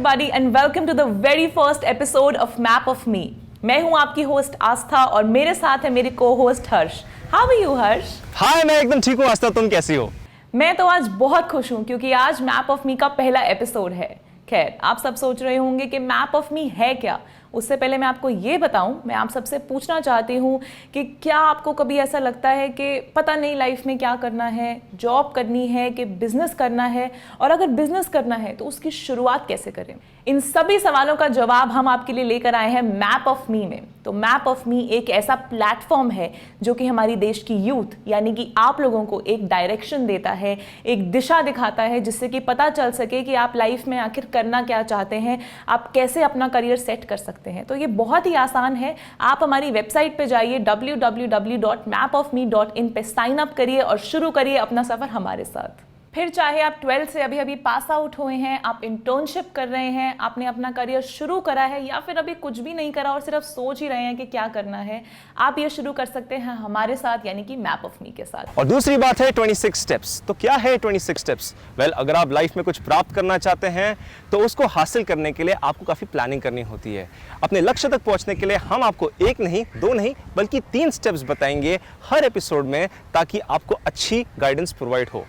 everybody and welcome to the very first episode of Map of Me. मैं हूं आपकी host आस्था और मेरे साथ है मेरी co-host Harsh. How are you हर्ष? हाय, मैं एकदम ठीक हूँ आस्था, तुम कैसी हो? मैं तो आज बहुत खुश हूं क्योंकि आज मैप ऑफ मी का पहला एपिसोड है. खैर, आप सब सोच रहे होंगे कि मैप ऑफ मी है क्या. उससे पहले मैं आपको ये बताऊं, मैं आप सबसे पूछना चाहती हूं कि क्या आपको कभी ऐसा लगता है कि पता नहीं लाइफ में क्या करना है, जॉब करनी है कि बिजनेस करना है, और अगर बिजनेस करना है तो उसकी शुरुआत कैसे करें? इन सभी सवालों का जवाब हम आपके लिए लेकर आए हैं मैप ऑफ मी में. तो मैप ऑफ मी एक ऐसा प्लेटफॉर्म है जो कि हमारी देश की यूथ यानी कि आप लोगों को एक डायरेक्शन देता है, एक दिशा दिखाता है, जिससे कि पता चल सके कि आप लाइफ में आखिर करना क्या चाहते हैं, आप कैसे अपना करियर सेट कर सकते हैं. तो ये बहुत ही आसान है. आप हमारी वेबसाइट पे जाइए www.mapofme.in पे साइन अप करिए और शुरू करिए अपना सफर हमारे साथ. फिर चाहे आप 12th से अभी पास आउट हुए हैं, आप इंटर्नशिप कर रहे हैं, आपने अपना करियर शुरू करा है, या फिर अभी कुछ भी नहीं करा और सिर्फ सोच ही रहे हैं कि क्या करना है, आप ये शुरू कर सकते हैं हमारे साथ यानी कि मैप ऑफ मी के साथ. और दूसरी बात है 26 स्टेप्स. तो क्या है 26 स्टेप्स? वेल, अगर आप लाइफ में कुछ प्राप्त करना चाहते हैं तो उसको हासिल करने के लिए आपको काफ़ी प्लानिंग करनी होती है. अपने लक्ष्य तक पहुंचने के लिए हम आपको एक नहीं, दो नहीं, बल्कि 3 स्टेप्स बताएंगे हर एपिसोड में, ताकि आपको अच्छी गाइडेंस प्रोवाइड हो.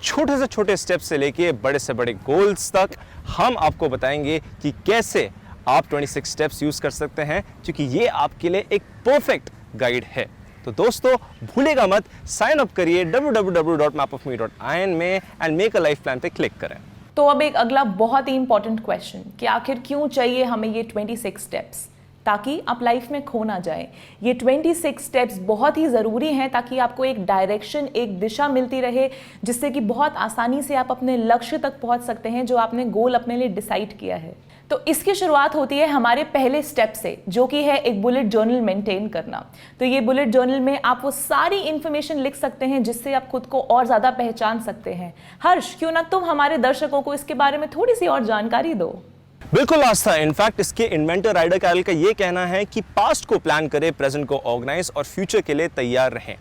छोटे से छोटे स्टेप्स से लेके बड़े से बड़े गोल्स तक हम आपको बताएंगे कि कैसे आप 26 स्टेप्स यूज कर सकते हैं, क्योंकि ये आपके लिए एक परफेक्ट गाइड है. तो दोस्तों, भूलेगा मत, साइन अप करिए www.mapofme.in में and make a life plan पे क्लिक करें. तो अब एक अगला बहुत ही इंपॉर्टेंट क्वेश्चन कि आखिर क्यों चाहिए हमें ये 26 स्टेप्स, ताकि आप लाइफ में खो ना जाए. ये 26 स्टेप्स बहुत ही ज़रूरी हैं ताकि आपको एक डायरेक्शन, एक दिशा मिलती रहे, जिससे कि बहुत आसानी से आप अपने लक्ष्य तक पहुंच सकते हैं जो आपने गोल अपने लिए डिसाइड किया है. तो इसकी शुरुआत होती है हमारे पहले स्टेप से, जो कि है एक बुलेट जर्नल मेंटेन करना. तो ये बुलेट जर्नल में आप वो सारी इंफॉर्मेशन लिख सकते हैं जिससे आप खुद को और ज़्यादा पहचान सकते हैं. हर्ष, क्यों ना तुम हमारे दर्शकों को इसके बारे में थोड़ी सी और जानकारी दो. बिल्कुल आस्था. इनफैक्ट इसके इन्वेंटर राइडर कैरल का ये कहना है कि पास्ट को प्लान करें, प्रेजेंट को ऑर्गेनाइज और फ्यूचर के लिए तैयार रहें.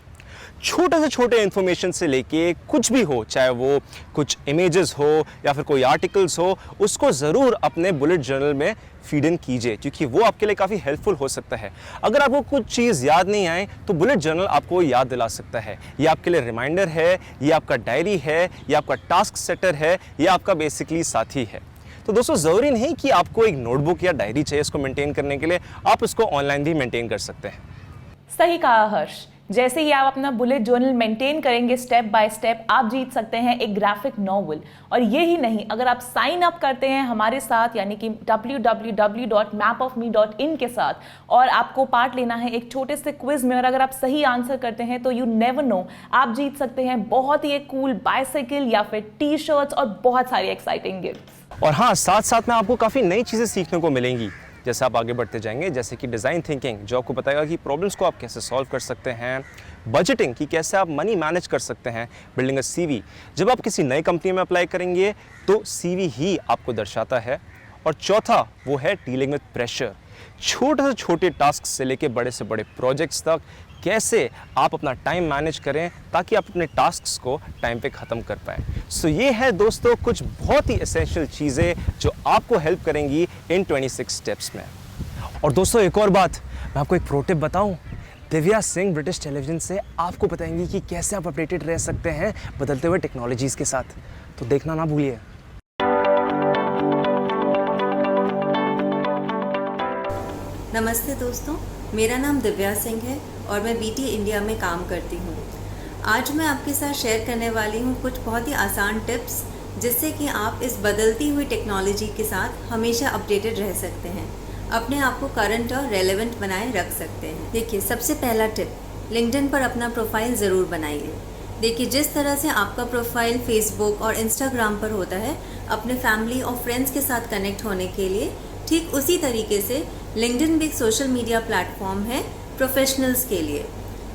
छोटे से छोटे इन्फॉर्मेशन से लेके कुछ भी हो, चाहे वो कुछ इमेजेस हो या फिर कोई आर्टिकल्स हो, उसको ज़रूर अपने बुलेट जर्नल में फीड इन कीजिए, क्योंकि वो आपके लिए काफ़ी हेल्पफुल हो सकता है. अगर आपको कुछ चीज़ याद नहीं आए तो बुलेट जर्नल आपको याद दिला सकता है. ये आपके लिए रिमाइंडर है, ये आपका डायरी है, ये आपका टास्क सेटर है, ये आपका बेसिकली साथी है. तो दोस्तों, ज़रूरी नहीं कि आपको एक नोटबुक या डायरी चाहिए इसको मेंटेन करने के लिए, आप इसको ऑनलाइन भी मेंटेन कर सकते हैं. सही कहा हर्ष. जैसे ही आप अपना बुलेट जर्नल मेंटेन करेंगे स्टेप बाय स्टेप, आप जीत सकते हैं एक ग्राफिक नॉवल. और ये ही नहीं, अगर आप साइन अप करते हैं हमारे साथ यानी कि www.mapofme.in के साथ, और आपको पार्ट लेना है एक छोटे से क्विज में, और अगर आप सही आंसर करते हैं तो यू नेवर नो, आप जीत सकते हैं बहुत ही एक कूल बाइसाइकिल या फिर टी शर्ट्स और बहुत सारी एक्साइटिंग गिफ्ट. और हाँ, साथ साथ में आपको काफ़ी नई चीज़ें सीखने को मिलेंगी जैसे आप आगे बढ़ते जाएंगे, जैसे कि डिज़ाइन थिंकिंग, जो आपको बताएगा कि प्रॉब्लम्स को आप कैसे सॉल्व कर सकते हैं, बजटिंग की कैसे आप मनी मैनेज कर सकते हैं, बिल्डिंग अ सीवी. जब आप किसी नई कंपनी में अप्लाई करेंगे तो सीवी ही आपको दर्शाता है. और चौथा वो है डीलिंग विद प्रेशर. छोटे से छोटे टास्क से लेके बड़े से बड़े प्रोजेक्ट्स तक कैसे आप अपना टाइम मैनेज करें ताकि आप अपने टास्क्स को टाइम पे ख़त्म कर पाएँ. सो ये है दोस्तों कुछ बहुत ही एसेंशियल चीज़ें जो आपको हेल्प करेंगी इन 26 स्टेप्स में. और दोस्तों, एक और बात, मैं आपको एक प्रो टिप बताऊं. दिव्या सिंह ब्रिटिश टेलीविजन से आपको बताएंगी कि कैसे आप अपडेटेड रह सकते हैं बदलते हुए टेक्नोलॉजीज़ के साथ. तो देखना ना भूलिए. नमस्ते दोस्तों, मेरा नाम दिव्या सिंह है और मैं बीटी इंडिया में काम करती हूँ. आज मैं आपके साथ शेयर करने वाली हूँ कुछ बहुत ही आसान टिप्स, जिससे कि आप इस बदलती हुई टेक्नोलॉजी के साथ हमेशा अपडेटेड रह सकते हैं, अपने आप को करंट और रेलेवेंट बनाए रख सकते हैं. देखिए, सबसे पहला टिप, लिंक्डइन पर अपना प्रोफाइल ज़रूर बनाइए. देखिए, जिस तरह से आपका प्रोफाइल फेसबुक और इंस्टाग्राम पर होता है अपने फैमिली और फ्रेंड्स के साथ कनेक्ट होने के लिए, ठीक उसी तरीके से लिंक्डइन भी एक सोशल मीडिया प्लेटफॉर्म है प्रोफेशनल्स के लिए.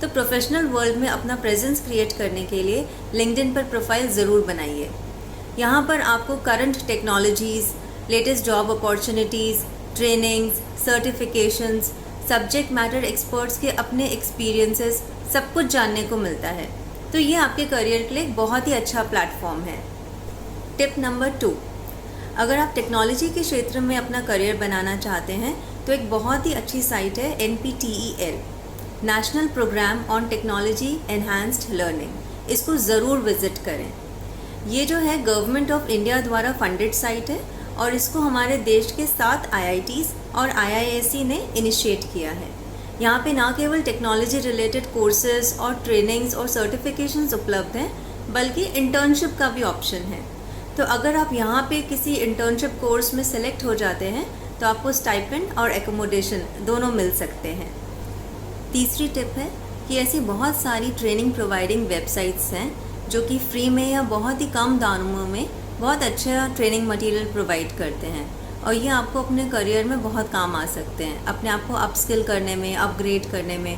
तो प्रोफेशनल वर्ल्ड में अपना प्रेजेंस क्रिएट करने के लिए लिंक्डइन पर प्रोफाइल ज़रूर बनाइए. यहाँ पर आपको current technologies, latest job opportunities, trainings, certifications, subject matter experts के अपने एक्सपीरियंसेस, सब कुछ जानने को मिलता है. तो ये आपके करियर के लिए एक बहुत ही अच्छा प्लेटफॉर्म है. टिप नंबर 2, अगर आप टेक्नोलॉजी के क्षेत्र में अपना करियर बनाना चाहते हैं तो एक बहुत ही अच्छी साइट है NPTEL, national programme on technology enhanced learning. इसको ज़रूर विज़िट करें। ये जो है गवर्नमेंट ऑफ इंडिया द्वारा फंडेड साइट है और इसको हमारे देश के 7 IITs और IISc ने इनिशिएट किया है। यहाँ पे ना केवल टेक्नोलॉजी रिलेटेड कोर्सेज और ट्रेनिंग्स और सर्टिफिकेशंस उपलब्ध हैं, बल्कि इंटर्नशिप का भी ऑप्शन है। तो अगर आप यहाँ पे किसी इंटर्नशिप कोर्स में सेलेक्ट हो जाते हैं तो आपको स्टाइपेंड और एकोमोडेशन दोनों मिल सकते हैं। तीसरी टिप है कि ऐसी बहुत सारी ट्रेनिंग प्रोवाइडिंग वेबसाइट्स हैं जो कि फ्री में या बहुत ही कम दामों में बहुत अच्छा ट्रेनिंग मटेरियल प्रोवाइड करते हैं और ये आपको अपने करियर में बहुत काम आ सकते हैं, अपने आप को अपस्किल करने में, अपग्रेड करने में।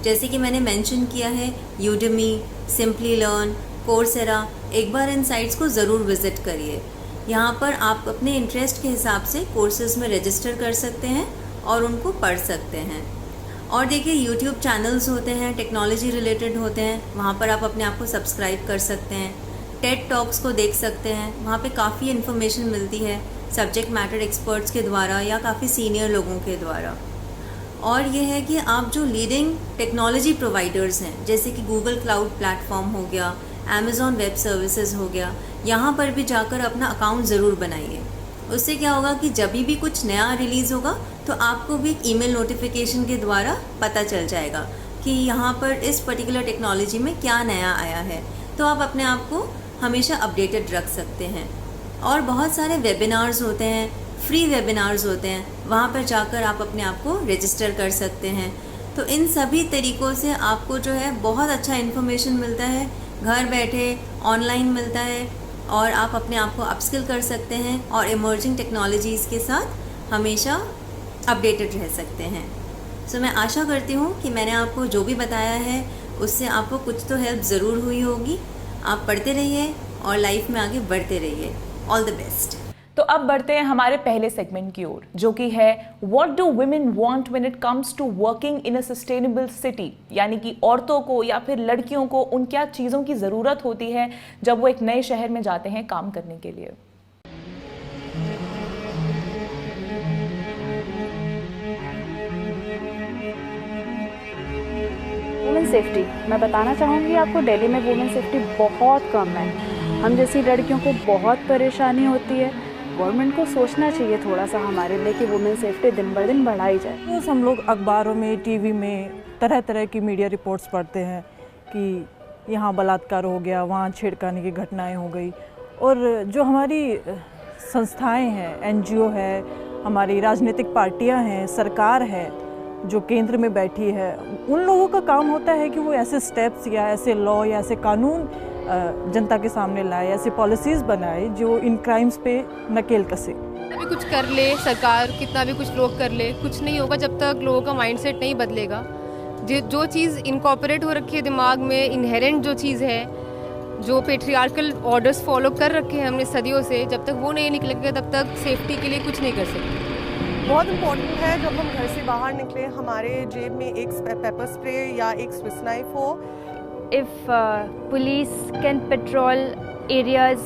जैसे कि मैंने मेंशन किया है यूडेमी, सिंपली लर्न, कोर्सेरा। एक बार इन साइट्स को ज़रूर विज़िट करिए। यहाँ पर आप अपने इंटरेस्ट के हिसाब से कोर्सेज़ में रजिस्टर कर सकते हैं और उनको पढ़ सकते हैं। और देखिए यूट्यूब चैनल्स होते हैं, टेक्नोलॉजी रिलेटेड होते हैं, वहाँ पर आप अपने आप को सब्सक्राइब कर सकते हैं। टेड टॉक्स को देख सकते हैं, वहाँ पे काफ़ी इन्फॉर्मेशन मिलती है सब्जेक्ट मैटर एक्सपर्ट्स के द्वारा या काफ़ी सीनियर लोगों के द्वारा। और ये है कि आप जो लीडिंग टेक्नोलॉजी प्रोवाइडर्स हैं, जैसे कि गूगल क्लाउड प्लेटफॉर्म हो गया, अमेज़ॉन वेब सर्विसेज हो गया, यहाँ पर भी जाकर अपना अकाउंट ज़रूर बनाइए। उससे क्या होगा कि जब भी कुछ नया रिलीज़ होगा तो आपको भी एक ईमेल नोटिफिकेशन के द्वारा पता चल जाएगा कि यहाँ पर इस पर्टिकुलर टेक्नोलॉजी में क्या नया आया है। तो आप अपने आप को हमेशा अपडेटेड रख सकते हैं। और बहुत सारे वेबिनार्स होते हैं, फ्री वेबिनार्स होते हैं, वहाँ पर जाकर आप अपने आप को रजिस्टर कर सकते हैं। तो इन सभी तरीक़ों से आपको जो है बहुत अच्छा इन्फॉर्मेशन मिलता है, घर बैठे ऑनलाइन मिलता है और आप अपने आप को अपस्किल कर सकते हैं और इमर्जिंग टेक्नोलॉजीज़ के साथ हमेशा अपडेटेड रह सकते हैं। सो मैं आशा करती हूँ कि मैंने आपको जो भी बताया है उससे आपको कुछ तो हेल्प ज़रूर हुई होगी। आप पढ़ते रहिए और लाइफ में आगे बढ़ते रहिए। All the best. तो अब बढ़ते हैं हमारे पहले सेगमेंट की ओर, जो कि है what do women want when it comes to working in a sustainable city. यानी कि औरतों को या फिर लड़कियों को उन क्या चीज़ों की ज़रूरत होती है जब वो एक नए शहर में जाते हैं काम करने के लिए। वुमेन सेफ्टी, मैं बताना चाहूँगी आपको दिल्ली में वुमेन सेफ्टी बहुत कम है। हम जैसी लड़कियों को बहुत परेशानी होती है। गवर्नमेंट को सोचना चाहिए थोड़ा सा हमारे लिए कि वुमेन सेफ्टी दिन ब दिन बढ़ाई जाए। रोज़ हम लोग अखबारों में, टीवी में तरह तरह की मीडिया रिपोर्ट्स पढ़ते हैं कि यहाँ बलात्कार हो गया, वहाँ छेड़खानी की घटनाएं हो गई। और जो हमारी संस्थाएं हैं, NGO है, हमारी राजनीतिक पार्टियाँ हैं, सरकार है जो केंद्र में बैठी है, उन लोगों का काम होता है कि वो ऐसे स्टेप्स या ऐसे लॉ या ऐसे कानून जनता के सामने लाए, ऐसे पॉलिसीज़ बनाए जो इन क्राइम्स पे नकेल कसे। भी कुछ कर ले सरकार, कितना भी कुछ लोग कर ले, कुछ नहीं होगा जब तक लोगों का माइंडसेट नहीं बदलेगा। जो चीज़ इनकॉर्पोरेट हो रखी है दिमाग में, इनहेरेंट जो चीज़ है, जो पेट्रियार्कल ऑर्डर्स फॉलो कर रखे हैं हमने सदियों से, जब तक वो नहीं निकलेंगे तब तक सेफ्टी के लिए कुछ नहीं कर सकते। बहुत इम्पोर्टेंट है जब हम घर से बाहर निकले हमारे जेब में एक पेपर स्प्रे या एक स्विस नाइफ हो। If police can patrol areas,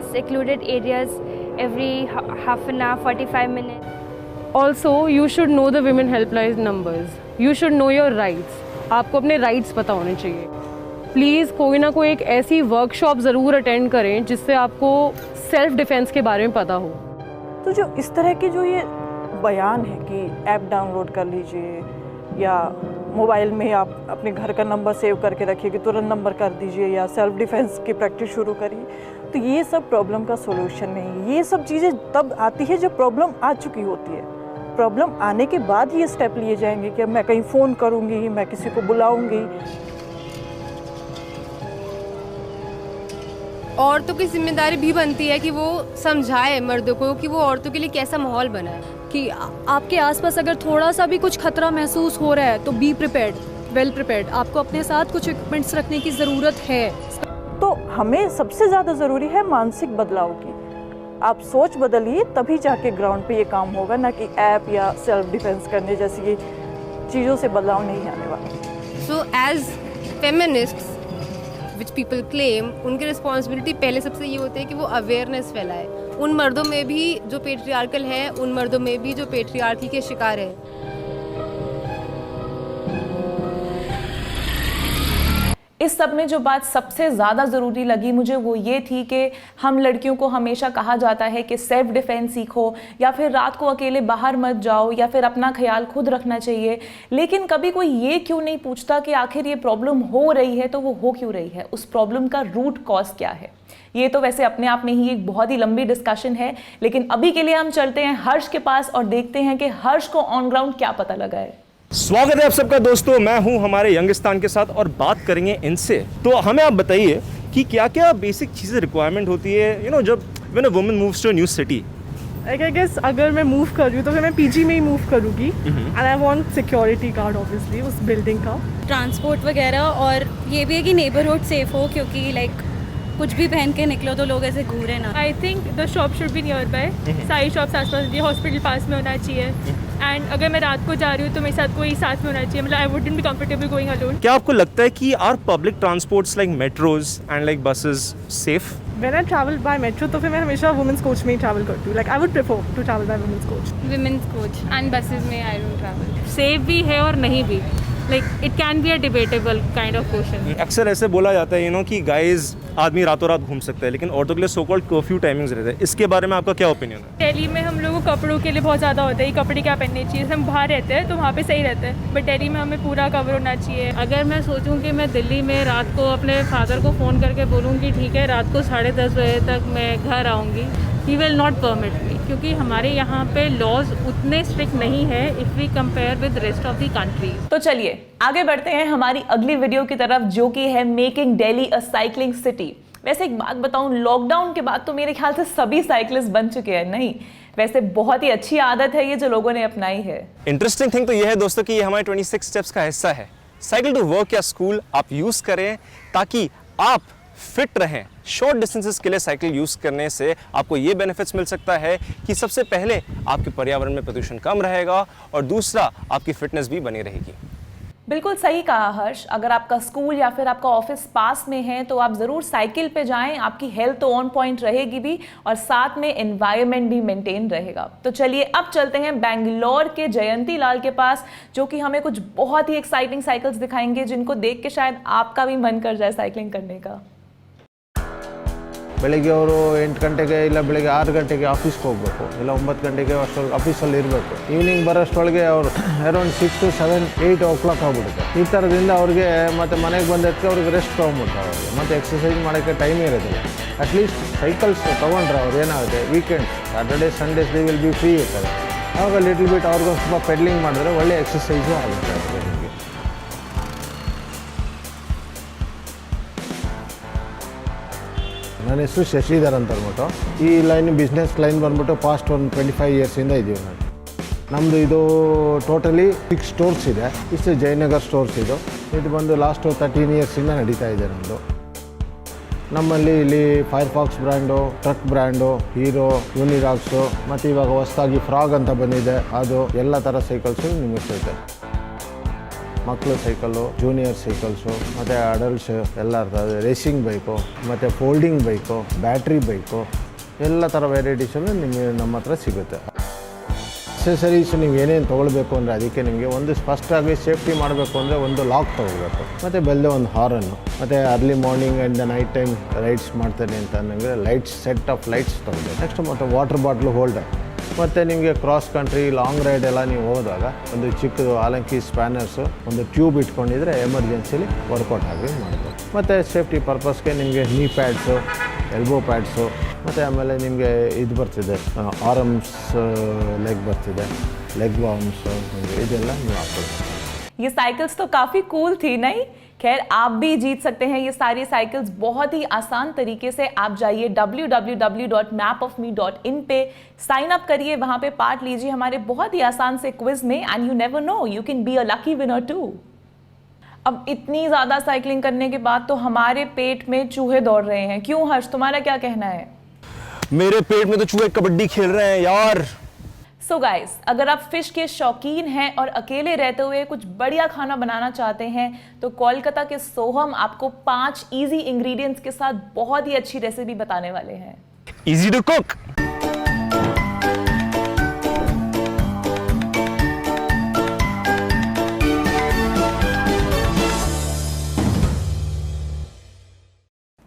secluded areas every half an hour, 45 minutes. Also, you should know the women helpline numbers. You should know your rights. आपको अपने rights पता होने चाहिए। प्लीज़ कोई ना कोई एक ऐसी वर्कशॉप ज़रूर अटेंड करें जिससे आपको सेल्फ डिफेंस के बारे में पता हो। तो जो इस तरह के जो ये बयान है कि ऐप डाउनलोड कर लीजिए या मोबाइल में आप अपने घर का नंबर सेव करके रखिए कि तुरंत नंबर कर दीजिए या सेल्फ डिफेंस की प्रैक्टिस शुरू करिए, तो ये सब प्रॉब्लम का सॉल्यूशन नहीं। ये सब चीज़ें तब आती है जब प्रॉब्लम आ चुकी होती है। प्रॉब्लम आने के बाद ये स्टेप लिए जाएंगे कि मैं कहीं फ़ोन करूँगी, मैं किसी को बुलाऊँगी। औरतों की जिम्मेदारी भी बनती है कि वो समझाए मर्दों को कि वो औरतों के लिए कैसा माहौल बनाए। कि आपके आसपास अगर थोड़ा सा भी कुछ खतरा महसूस हो रहा है तो बी प्रिपेयर्ड, वेल प्रिपेयर्ड। आपको अपने साथ कुछ इक्विपमेंट्स रखने की ज़रूरत है। तो हमें सबसे ज़्यादा ज़रूरी है मानसिक बदलाव की। आप सोच बदलिए तभी जाके ग्राउंड पे ये काम होगा, ना कि ऐप या सेल्फ डिफेंस करने जैसी चीज़ों से बदलाव नहीं आने वाला। So as feminists which people claim, उनकी रिस्पॉन्सिबिलिटी पहले सबसे ये होती है कि वो अवेयरनेस फैलाए उन मर्दों में भी जो पेट्रियार्कल हैं, उन मर्दों में भी जो पेट्रियार्की के शिकार हैं। इस सब में जो बात सबसे ज़्यादा ज़रूरी लगी मुझे वो ये थी कि हम लड़कियों को हमेशा कहा जाता है कि सेल्फ डिफेंस सीखो, या फिर रात को अकेले बाहर मत जाओ, या फिर अपना ख्याल खुद रखना चाहिए। लेकिन कभी कोई ये क्यों नहीं पूछता कि आखिर ये प्रॉब्लम हो रही है तो वो हो क्यों रही है, उस प्रॉब्लम का रूट कॉज क्या है। ये तो वैसे अपने आप में ही एक बहुत ही लंबी डिस्कशन है, लेकिन अभी के लिए हम चलते हैं हर्ष के पास और देखते हैं कि हर्ष को ऑन ग्राउंड क्या पता लगा है। स्वागत है आप सबका दोस्तों, मैं हूं हमारे यंगिस्तान के साथ और बात करेंगे इनसे। तो हमें आप बताइए कि क्या क्या बेसिक चीज़ें रिक्वायरमेंट होती है जब when a woman moves to a new city. I guess अगर मैं मूव कर रही हूँ तो फिर मैं पीजी में ही मूव करूँगी and I want security guard obviously उस बिल्डिंग का, ट्रांसपोर्ट वगैरह, और ये भी है कि नेबरहुड सेफ हो, क्योंकि लाइक कुछ भी पहन के निकलो तो लोग ऐसे घूरे ना। I think the shop should be near by, सारी शॉप्स आस पास, हॉस्पिटल पास में होना चाहिए। एंड अगर मैं रात को जा रही हूँ तो मेरे साथ कोई साथ में होना चाहिए, मतलब I wouldn't be comfortable going alone. क्या आपको लगता है कि are public transports like metros and like buses safe? When I travel by metro तो फिर मैं हमेशा वुमेंस कोच में ही ट्रैवल करती हूँ। Like I would prefer to travel by women's coach. Women's coach and buses में आई डोंट ट्रैवल। सेफ भी है और नहीं भी, like it can be a debatable kind of question. अक्सर ऐसे बोला जाता है कि गाइज आदमी रातों रात घूम सकता है, लेकिन औरतों के लिए सो कॉल्ड कर्फ्यू टाइमिंग्स रहते हैं। इसके बारे में आपका क्या ओपिनियन है? दिल्ली में हम लोगों को कपड़ों के लिए बहुत ज़्यादा होता है, कपड़े क्या पहनने चाहिए। हम बाहर रहते हैं तो वहाँ पे सही रहता है, बट दिल्ली में हमें पूरा कवर होना चाहिए। अगर मैं सोचूं कि मैं दिल्ली में रात को अपने फादर को फ़ोन करके बोलूं कि ठीक है रात को 10:30 बजे तक मैं घर आऊँगी, he will not permit me, क्योंकि हमारे यहाँ पे लॉज उतने स्ट्रिक्ट नहीं है if we compare with rest of the country. तो चलिए आगे बढ़ते हैं हमारी अगली वीडियो की तरफ, जो कि है मेकिंग दिल्ली अ साइकिलिंग सिटी। वैसे एक बात बताऊं, लॉकडाउन के बाद तो मेरे ख्याल से सभी साइकिलिस्ट बन चुके हैं। नहीं, वैसे बहुत ही अच्छी आदत है ये जो लोगों ने अपनाई है। इंटरेस्टिंग थिंग तो ये है दोस्तों कि ये हमारे 26 स्टेप्स का हिस्सा है। साइकिल टू वर्क या स्कूल आप यूज करें ताकि आप फिट रहें। शॉर्ट डिस्टेंसेस के लिए साइकिल यूज करने से आपको ये बेनिफिट्स मिल सकता है कि सबसे पहले आपके पर्यावरण में प्रदूषण कम रहेगा और दूसरा आपकी फिटनेस भी बनी रहेगी। बिल्कुल सही कहा हर्ष। अगर आपका स्कूल या फिर आपका ऑफिस पास में है तो आप ज़रूर साइकिल पे जाएं, आपकी हेल्थ तो ऑन पॉइंट रहेगी भी और साथ में एनवायरनमेंट भी मेंटेन रहेगा। तो चलिए अब चलते हैं बेंगलोर के जयंती लाल के पास, जो कि हमें कुछ बहुत ही एक्साइटिंग साइकिल्स दिखाएंगे जिनको देख के शायद आपका भी मन कर जाए साइकिलिंग करने का। ಬೆಳಿಗ್ಗೆ ಅವರು 8 ಗಂಟೆಗೆ ಇಲ್ಲ ಬೆಳಿಗ್ಗೆ 6 ಗಂಟೆಗೆ ಆಫೀಸ್ಗೆ ಹೋಗಬೇಕು, ಇಲ್ಲ 9 ಗಂಟೆಗೆ ಅಷ್ಟೊಳಗೆ ಆಫೀಸಲ್ಲಿ ಇರಬೇಕು. ಈವ್ನಿಂಗ್ ಬರೋಷ್ಟೊಳಗೆ ಅವರು ಅರೌಂಡ್ 6 to 7, 8 o'clock ಆಗ್ಬಿಡುತ್ತೆ. ಈ ಥರದಿಂದ ಅವ್ರಿಗೆ ಮತ್ತು ಮನೆಗೆ ಬಂದಕ್ಕೆ ಅವ್ರಿಗೆ ರೆಸ್ಟ್ ತೊಗೊಂಬಿಡ್ತಾರೆ, ಅವ್ರಿಗೆ ಮತ್ತು ಎಕ್ಸಸೈಸ್ ಮಾಡೋಕ್ಕೆ ಟೈಮ್ ಇರೋದಿಲ್ಲ. ಅಟ್ಲೀಸ್ಟ್ ಸೈಕಲ್ಸ್ ತೊಗೊಂಡ್ರೆ ಅವ್ರು ಏನಾಗುತ್ತೆ, weekends Saturday Sundays they will be free ಇರ್ತಾರೆ. ಆವಾಗ ಲಿಟ್ಲ್ ಬಿಟ್ ಅವ್ರಿಗೊಂದು ಸ್ವಲ್ಪ ಪೆಡ್ಲಿಂಗ್ ಮಾಡಿದ್ರೆ ಒಳ್ಳೆ ಎಕ್ಸಸೈಸು ಆಗುತ್ತೆ ಅವ್ರಿಗೆ. ನಿಮಗೆ ನನ್ನ ಹೆಸರು ಶಶಿಧರ್ ಅಂತ ಅಂದ್ಬಿಟ್ಟು, ಈ ಲೈನ್ ಬಿಸ್ನೆಸ್ ಲೈನ್ ಬಂದ್ಬಿಟ್ಟು ಪಾಸ್ಟ್ ಒಂದು 25 ಇಯರ್ಸಿಂದ ಇದ್ದೀವಿ ನಾನು. ನಮ್ಮದು ಇದು ಟೋಟಲಿ 6 ಸ್ಟೋರ್ಸ್ ಇದೆ. ಇಷ್ಟು ಜಯನಗರ್ ಸ್ಟೋರ್ಸ್ ಇದು ಬಂದು ಲಾಸ್ಟು 13 ಇಯರ್ಸಿಂದ ನಡೀತಾ ಇದೆ ನಮ್ಮದು. ನಮ್ಮಲ್ಲಿ ಇಲ್ಲಿ Firefox brand, Trek brand, Hero, ಯೂನಿರಾಕ್ಸು ಮತ್ತು ಇವಾಗ ಹೊಸದಾಗಿ ಫ್ರಾಗ್ ಅಂತ ಬಂದಿದೆ, ಅದು ಎಲ್ಲ ಥರ ಸೈಕಲ್ಸು ನಿಮಗೆ ಸಿಗುತ್ತೆ. ಮಕ್ಕಳು ಸೈಕಲ್ಲು, ಜೂನಿಯರ್ ಸೈಕಲ್ಸು ಮತ್ತು ಅಡಲ್ಟ್ಸ್ ಎಲ್ಲ ಇರ್ತದೆ. ರೇಸಿಂಗ್ ಬೈಕು ಮತ್ತು ಫೋಲ್ಡಿಂಗ್ ಬೈಕು, ಬ್ಯಾಟ್ರಿ ಬೈಕು, ಎಲ್ಲ ಥರ ವೆರೈಟೀಸನ್ನು ನಿಮಗೆ ನಮ್ಮ ಹತ್ರ ಸಿಗುತ್ತೆ. ಅಕ್ಸೆಸರೀಸ್ ನೀವು ಏನೇನು ತೊಗೊಳ್ಬೇಕು ಅಂದರೆ ಅದಕ್ಕೆ ನಿಮಗೆ ಒಂದು ಫಸ್ಟಾಗಿ ಸೇಫ್ಟಿ ಮಾಡಬೇಕು ಅಂದರೆ ಒಂದು ಲಾಕ್ ತೊಗೊಳ್ಬೇಕು, ಮತ್ತು ಬೆಲ್ದೆ ಒಂದು ಹಾರನ್ನು, ಮತ್ತು early morning and night time rides ಮಾಡ್ತೇನೆ ಅಂತ ನನಗೆ ಲೈಟ್ಸ್, ಸೆಟ್ ಆಫ್ ಲೈಟ್ಸ್ ತೊಗೊಳ್ಬೇಕು. ನೆಕ್ಸ್ಟ್ ಮತ್ತು ವಾಟರ್ ಬಾಟ್ಲು ಹೋಲ್ಡರ್, ಮತ್ತು ನಿಮಗೆ ಕ್ರಾಸ್ ಕಂಟ್ರಿ ಲಾಂಗ್ ರೈಡ್ ಎಲ್ಲ ನೀವು ಹೋದಾಗ ಒಂದು ಚಿಕ್ಕದು ಆಲಂಕಿ ಸ್ಪ್ಯಾನರ್ಸು, ಒಂದು ಟ್ಯೂಬ್ ಇಟ್ಕೊಂಡಿದ್ರೆ ಎಮರ್ಜೆನ್ಸಿಲಿ ವರ್ಕೌಟ್ ಆಗಿ ಮಾಡ್ಬೋದು. ಮತ್ತು ಸೇಫ್ಟಿ ಪರ್ಪಸ್ಗೆ ನಿಮಗೆ ನೀ ಪ್ಯಾಡ್ಸು, ಎಲ್ಬೋ ಪ್ಯಾಡ್ಸು, ಮತ್ತು ಆಮೇಲೆ ನಿಮಗೆ ಇದು ಬರ್ತಿದೆ ಆರ್ಮ್ಸ್ ಲೆಗ್ ಬರ್ತಿದೆ, ಲೆಗ್ ಬಾರ್ಮ್ಸು, ಇದೆಲ್ಲ ನೀವು ಹಾಕ್ಕೊಳ್ಬೇಕು. ये साइकिल्स तो काफ़ी कूल थी नहीं? खैर आप भी जीत सकते हैं ये सारी साइकिल्स बहुत ही आसान तरीके से। आप जाइए www.mapofme.in पे साइन अप करिए, वहाँ पे पार्ट लीजिए हमारे बहुत ही आसान से क्विज में and you never know, you can be a lucky winner too. अब इतनी ज़्यादा साइकिलिंग करने के बाद तो हमारे पेट में चूहे दौड़ रहे हैं। क्यों हर्ष, तुम्हारा क्या कहना है? मेरे पेट में तो चूहे कबड्डी खेल रहे हैं यार। सो गाइस, अगर आप फिश के शौकीन हैं और अकेले रहते हुए कुछ बढ़िया खाना बनाना चाहते हैं तो कोलकाता के सोहम आपको 5 इजी इंग्रेडिएंट्स के साथ बहुत ही अच्छी रेसिपी बताने वाले हैं। Easy to cook.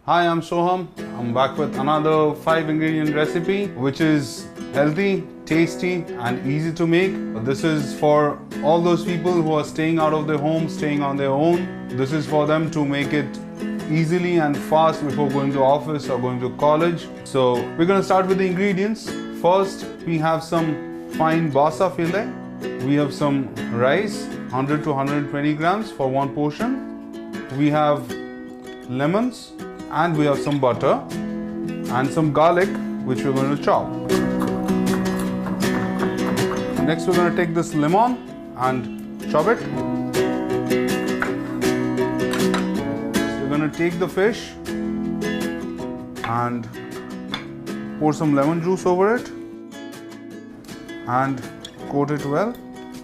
Hi, I'm Soham. I'm back with another 5-ingredient recipe which is healthy, tasty and easy to make. This is for all those people who are staying out of their home, staying on their own. This is for them to make it easily and fast before going to office or going to college. So we're going to start with the ingredients. First, we have some fine basa filet. We have some rice, 100 to 120 grams for one portion. We have lemons. And we have some butter and some garlic which we're going to chop. Next we're going to take this lemon and chop it. So we're going to take the fish and pour some lemon juice over it and coat it well.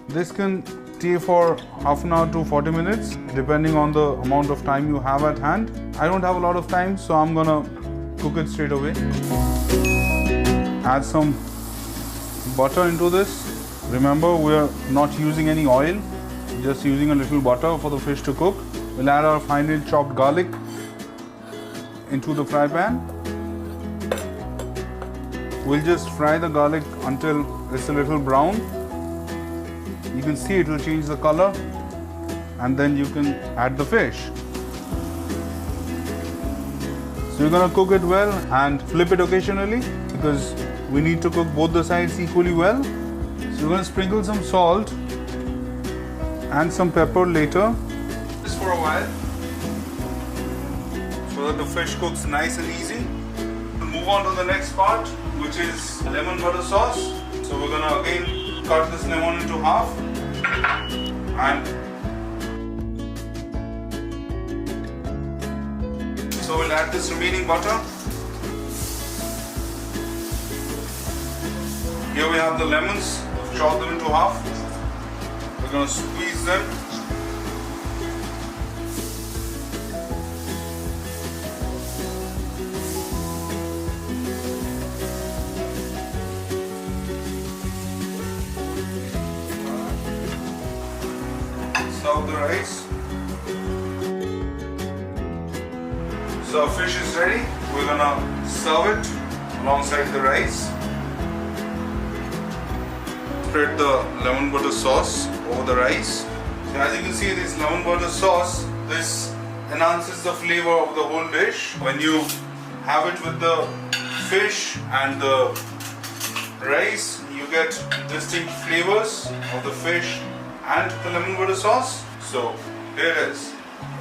This can take for half an hour to 40 minutes depending on the amount of time you have at hand. I don't have a lot of time, so I'm gonna cook it straight away. Add some butter into this. Remember, we're not using any oil, just using a little butter for the fish to cook. We'll add our finely chopped garlic into the fry pan. We'll just fry the garlic until it's a little brown. You can see it will change the color, and then you can add the fish. So you're going to cook it well and flip it occasionally because we need to cook both the sides equally well. So you're going to sprinkle some salt and some pepper later, just for a while, so that the fish cooks nice and easy. We'll move on to the next part, which is lemon butter sauce. So we're going to again cut this lemon into half and so we'll add this remaining butter. Here we have the lemons, chop them into half. We're going to squeeze them. Serve the rice. So our fish is ready. We're gonna serve it alongside the rice. Spread the lemon butter sauce over the rice. So as you can see, this lemon butter sauce, this enhances the flavor of the whole dish. When you have it with the fish and the rice, you get distinct flavors of the fish and the lemon butter sauce. So here it is.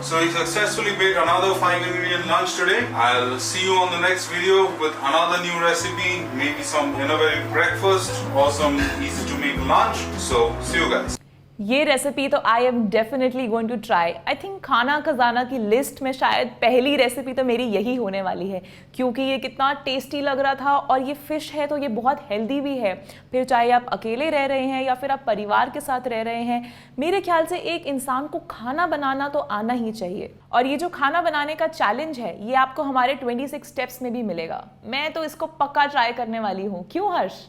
So we successfully made another 5-ingredient lunch today. I'll see you on the next video with another new recipe, maybe some innovative breakfast or some easy to make lunch. So see you guys. ये recipe तो I am definitely going to try. I think Khana Khazana की list में शायद पहली recipe तो मेरी यही होने वाली है, क्योंकि ये कितना टेस्टी लग रहा था और ये फिश है तो ये बहुत हेल्दी भी है. फिर चाहे आप अकेले रह रहे हैं या फिर आप परिवार के साथ रह रहे हैं, मेरे ख्याल से एक इंसान को खाना बनाना तो आना ही चाहिए. और ये जो खाना बनाने का चैलेंज है ये आपको हमारे 26 स्टेप्स में भी मिलेगा. मैं तो इसको पक्का ट्राई करने वाली हूँ. क्यों हर्ष?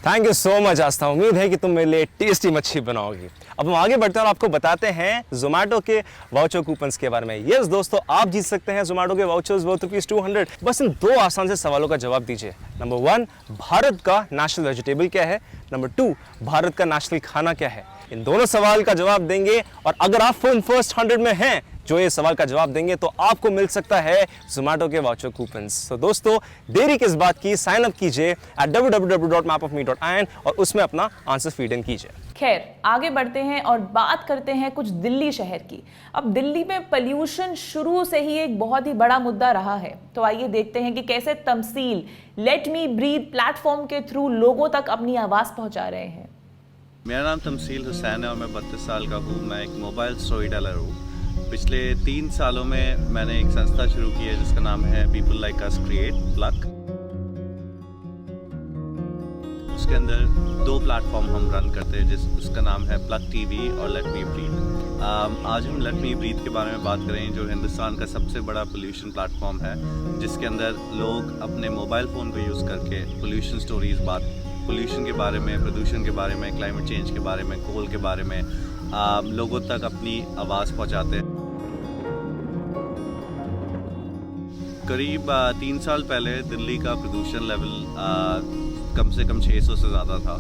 थैंक यू सो मच आस्था. उम्मीद है कि तुम मेरे लिए टेस्टी मच्छी बनाओगी. अब हम आगे बढ़ते हैं और आपको बताते हैं जोमेटो के वाउचर कूपन्स के बारे में. यस दोस्तों, आप जीत सकते हैं जोमेटो के वाउचर्स वर्थ ₹200. बस इन 2 आसान से सवालों का जवाब दीजिए. नंबर 1, भारत का नेशनल वेजिटेबल क्या है? नंबर 2, भारत का नेशनल खाना क्या है? इन दोनों सवाल का जवाब देंगे और अगर आप फर्स्ट 100 में हैं जो ये सवाल का जवाब देंगे तो आपको मिल सकता है जोमेटो के वाउचर कूपन्स. तो दोस्तों, देरी किस बात की, साइन अप कीजिए at www.mapofme.in और उसमें अपना आंसर फीड इन कीजिए. खैर, आगे बढ़ते हैं और बात करते हैं कुछ दिल्ली शहर की. अब दिल्ली में पोल्यूशन शुरू से ही एक बहुत ही बड़ा मुद्दा रहा है. तो आइए देखते हैं कि कैसे तमसील लेट मी ब्रीथ प्लेटफॉर्म के थ्रू लोगों तक अपनी आवाज़ पहुंचा रहे हैं. मेरा नाम तमसील हुसैन है और मैं 32 साल का हूँ. मैं एक मोबाइल स्टोरी टेलर हूँ. पिछले 3 सालों में मैंने एक संस्था शुरू की है जिसका नाम है people like us create plug. उसके अंदर 2 प्लेटफॉर्म हम रन करते हैं उसका नाम है प्लग टीवी और लेट मी ब्रीथ. आज हम लेट मी ब्रीथ के बारे में बात करें जो हिंदुस्तान का सबसे बड़ा पोल्यूशन प्लेटफॉर्म है, जिसके अंदर लोग अपने मोबाइल फ़ोन को यूज़ करके पोल्यूशन स्टोरीज पोल्यूशन के बारे में, प्रदूषण के बारे में, क्लाइमेट चेंज के बारे में, कोल के बारे में लोगों तक अपनी आवाज़ पहुंचाते हैं. करीब 3 साल पहले दिल्ली का प्रदूषण लेवल कम से कम 600 से ज़्यादा था।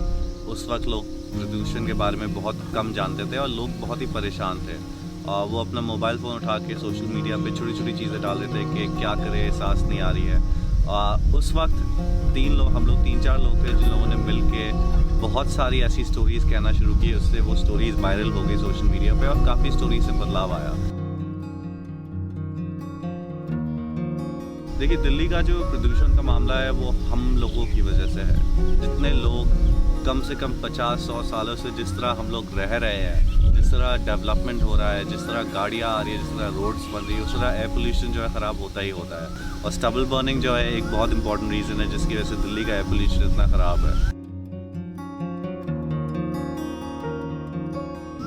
उस वक्त लोग प्रदूषण के बारे में बहुत कम जानते थे और लोग बहुत ही परेशान थे। वो अपना मोबाइल फ़ोन उठा के सोशल मीडिया पे छोटी छोटी चीज़ें डाल देते कि क्या करे, सांस नहीं आ रही है। उस वक्त हम लोग 3-4 लोग थे जिन लोगों ने मिल के बहुत सारी ऐसी स्टोरीज़ कहना शुरू की। उससे वो स्टोरीज़ वायरल हो गई सोशल मीडिया पे और काफ़ी स्टोरीज से बदलाव आया। देखिए, दिल्ली का जो प्रदूषण का मामला है वो हम लोगों की वजह से है। जितने लोग कम से कम 50-100 सालों से जिस तरह हम लोग रह रहे हैं, जिस तरह डेवलपमेंट हो रहा है, जिस तरह गाड़ियाँ आ रही है, जिस तरह रोड्स बन रही है, उस तरह एयर पोल्यूशन जो है ख़राब होता ही होता है। और स्टबल बर्निंग जो है एक बहुत इंपॉर्टेंट रीज़न है जिसकी वजह से दिल्ली का एयर पोल्यूशन इतना ख़राब है।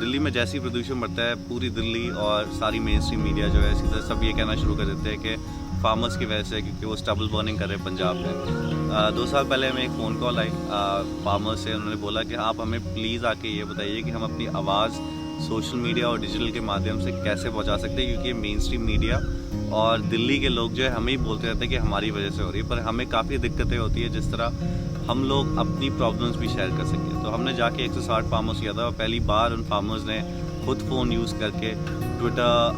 दिल्ली में जैसे ही प्रदूषण बढ़ता है, पूरी दिल्ली और सारी मेन स्ट्रीम मीडिया जो है सीधा सब ये कहना शुरू कर देते हैं कि फार्मर्स की वजह से, क्योंकि वो स्टबल बर्निंग कर रहे हैं पंजाब में। 2 साल पहले हमें एक फ़ोन कॉल आई फार्मर्स से। उन्होंने बोला कि आप हमें प्लीज़ आके ये बताइए कि हम अपनी आवाज़ सोशल मीडिया और डिजिटल के माध्यम से कैसे पहुंचा सकते हैं, क्योंकि मेन स्ट्रीम मीडिया और दिल्ली के लोग जो है हमें ही बोलते रहते हैं कि हमारी वजह से हो रही है, पर हमें काफ़ी दिक्कतें होती है जिस तरह हम लोग अपनी प्रॉब्लम्स भी शेयर कर सकें। तो हमने जाके 160 फार्मर्स किया था और पहली बार उन फार्मर्स ने खुद फ़ोन यूज़ करके ट्विटर,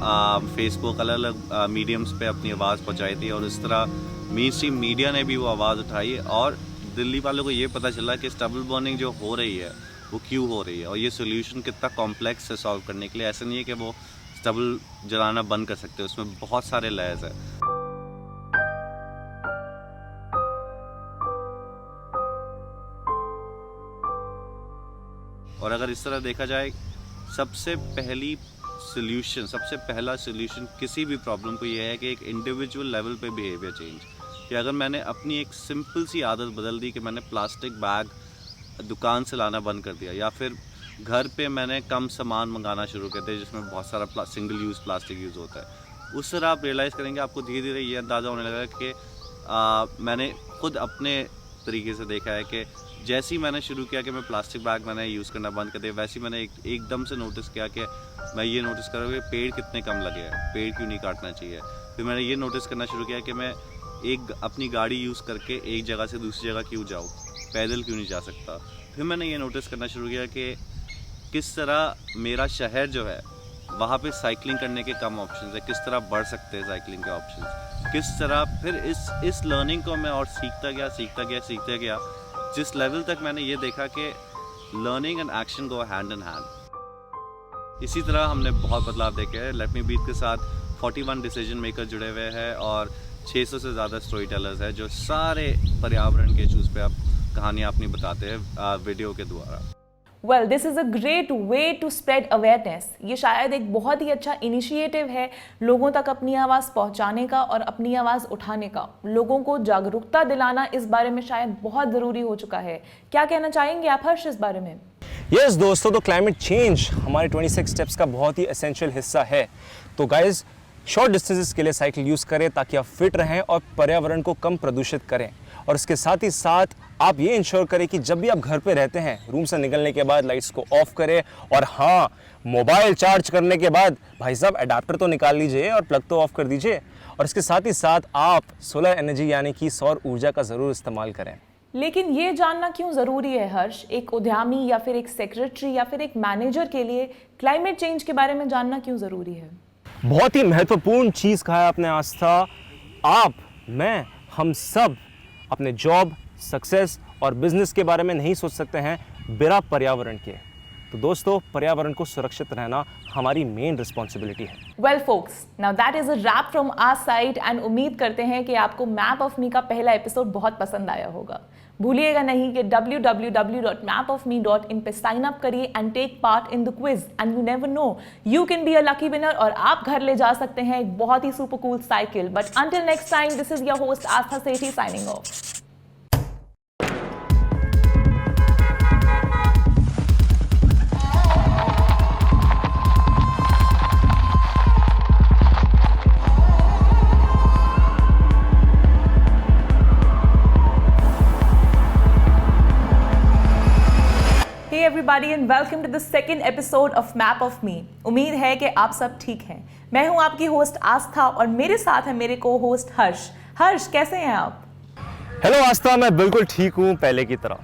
फेसबुक, अलग अलग मीडियम्स पे अपनी आवाज़ पहुंचाई थी। और इस तरह मेन स्ट्रीम मीडिया ने भी वो आवाज़ उठाई और दिल्ली वालों को ये पता चला कि स्टबल बर्निंग जो हो रही है वो क्यों हो रही है और ये सोल्यूशन कितना कॉम्प्लेक्स है सॉल्व करने के लिए। ऐसा नहीं है कि वो स्टबल जलाना बंद कर सकते, उसमें बहुत सारे लेयर्स हैं। और अगर इस तरह देखा जाए, सबसे पहला सोल्यूशन किसी भी प्रॉब्लम को ये है कि एक इंडिविजुअल लेवल पे बिहेवियर चेंज। कि अगर मैंने अपनी एक सिंपल सी आदत बदल दी कि मैंने प्लास्टिक बैग दुकान से लाना बंद कर दिया, या फिर घर पे मैंने कम सामान मंगाना शुरू कर दिया जिसमें बहुत सारा सिंगल यूज़ प्लास्टिक यूज़ होता है, उस तरह आप रियलाइज़ करेंगे, आपको धीरे धीरे ये अंदाज़ा होने लगा कि मैंने खुद अपने तरीके से देखा है कि जैसे ही मैंने शुरू किया कि मैं प्लास्टिक बैग मैंने यूज़ करना बंद कर दिया, वैसे ही मैंने एकदम से नोटिस किया कि मैं ये नोटिस कर रहा हूँ कि पेड़ कितने कम लगे हैं, पेड़ क्यों नहीं काटना चाहिए। फिर मैंने ये नोटिस करना शुरू किया कि मैं अपनी गाड़ी यूज़ करके एक जगह से दूसरी जगह क्यों जाऊँ, पैदल क्यों नहीं जा सकता। फिर मैंने ये नोटिस करना शुरू किया कि किस तरह मेरा शहर जो है वहाँ पे साइकिलिंग करने के कम ऑप्शंस है, किस तरह बढ़ सकते हैं साइकिलिंग के ऑप्शंस, किस तरह। फिर इस लर्निंग को मैं और सीखता गया जिस लेवल तक मैंने ये देखा कि learning and action go hand in hand. इसी तरह हमने बहुत बदलाव देखे हैं। लेट मी ब्रीथ के साथ 41 डिसीजन मेकर जुड़े हुए हैं और 600 से ज़्यादा स्टोरी टेलर्स हैं जो सारे पर्यावरण के इशूज़ पे आप कहानियाँ अपनी बताते हैं वीडियो के द्वारा। Well, this is a great way to spread awareness. ये शायद एक बहुत ही अच्छा इनिशिएटिव है लोगों तक अपनी आवाज़ पहुंचाने का और अपनी आवाज़ उठाने का। लोगों को जागरूकता दिलाना इस बारे में शायद बहुत ज़रूरी हो चुका है। क्या कहना चाहेंगे आप हर्ष इस बारे में? यस दोस्तों, तो क्लाइमेट चेंज हमारे 26 स्टेप्स का बहुत ही एसेंशियल हिस्सा है। तो गाइज, शॉर्ट डिस्टेंसेस के लिए साइकिल यूज़ करें ताकि आप फिट रहें और पर्यावरण को कम प्रदूषित करें। और इसके साथ ही साथ आप ये इंश्योर करें कि जब भी आप घर पे रहते हैं, रूम से निकलने के बाद लाइट्स को ऑफ करें। और हाँ, मोबाइल चार्ज करने के बाद भाई साहब अडाप्टर तो निकाल लीजिए और प्लग तो ऑफ कर दीजिए। और इसके साथ ही साथ आप सोलर एनर्जी यानी कि सौर ऊर्जा का ज़रूर इस्तेमाल करें। लेकिन ये जानना क्यों ज़रूरी है हर्ष, एक उद्यमी या फिर एक सेक्रेटरी या फिर एक मैनेजर के लिए क्लाइमेट चेंज के बारे में जानना क्यों ज़रूरी है? बहुत ही महत्वपूर्ण चीज़ कहा है आपने आस्था। आप, मैं, हम सब अपने जॉब, सक्सेस और बिजनेस के बारे में नहीं सोच सकते हैं बिना पर्यावरण के। तो दोस्तों, पर्यावरण को सुरक्षित रहना हमारी मेन रिस्पॉन्सिबिलिटी है। Well folks, now that is a wrap from our side and उम्मीद करते हैं कि आपको मैप ऑफ मी का पहला एपिसोड बहुत पसंद आया होगा। भूलिएगा नहीं कि www.mapofme.in पे साइन अप करिए and take part in the quiz and you never know, you can be a lucky winner और आप घर ले जा सकते हैं एक बहुत ही super cool cycle. But until next time, this is your host Aastha Sethi signing off. Hey everybody and welcome to the second episode of Map of Me. उम्मीद है कि आप सब ठीक हैं। मैं हूं आपकी होस्ट आस्था और मेरे साथ है मेरे को होस्ट हर्ष। हर्ष, कैसे हैं आप? हेलो आस्था, मैं बिल्कुल ठीक हूँ पहले की तरह।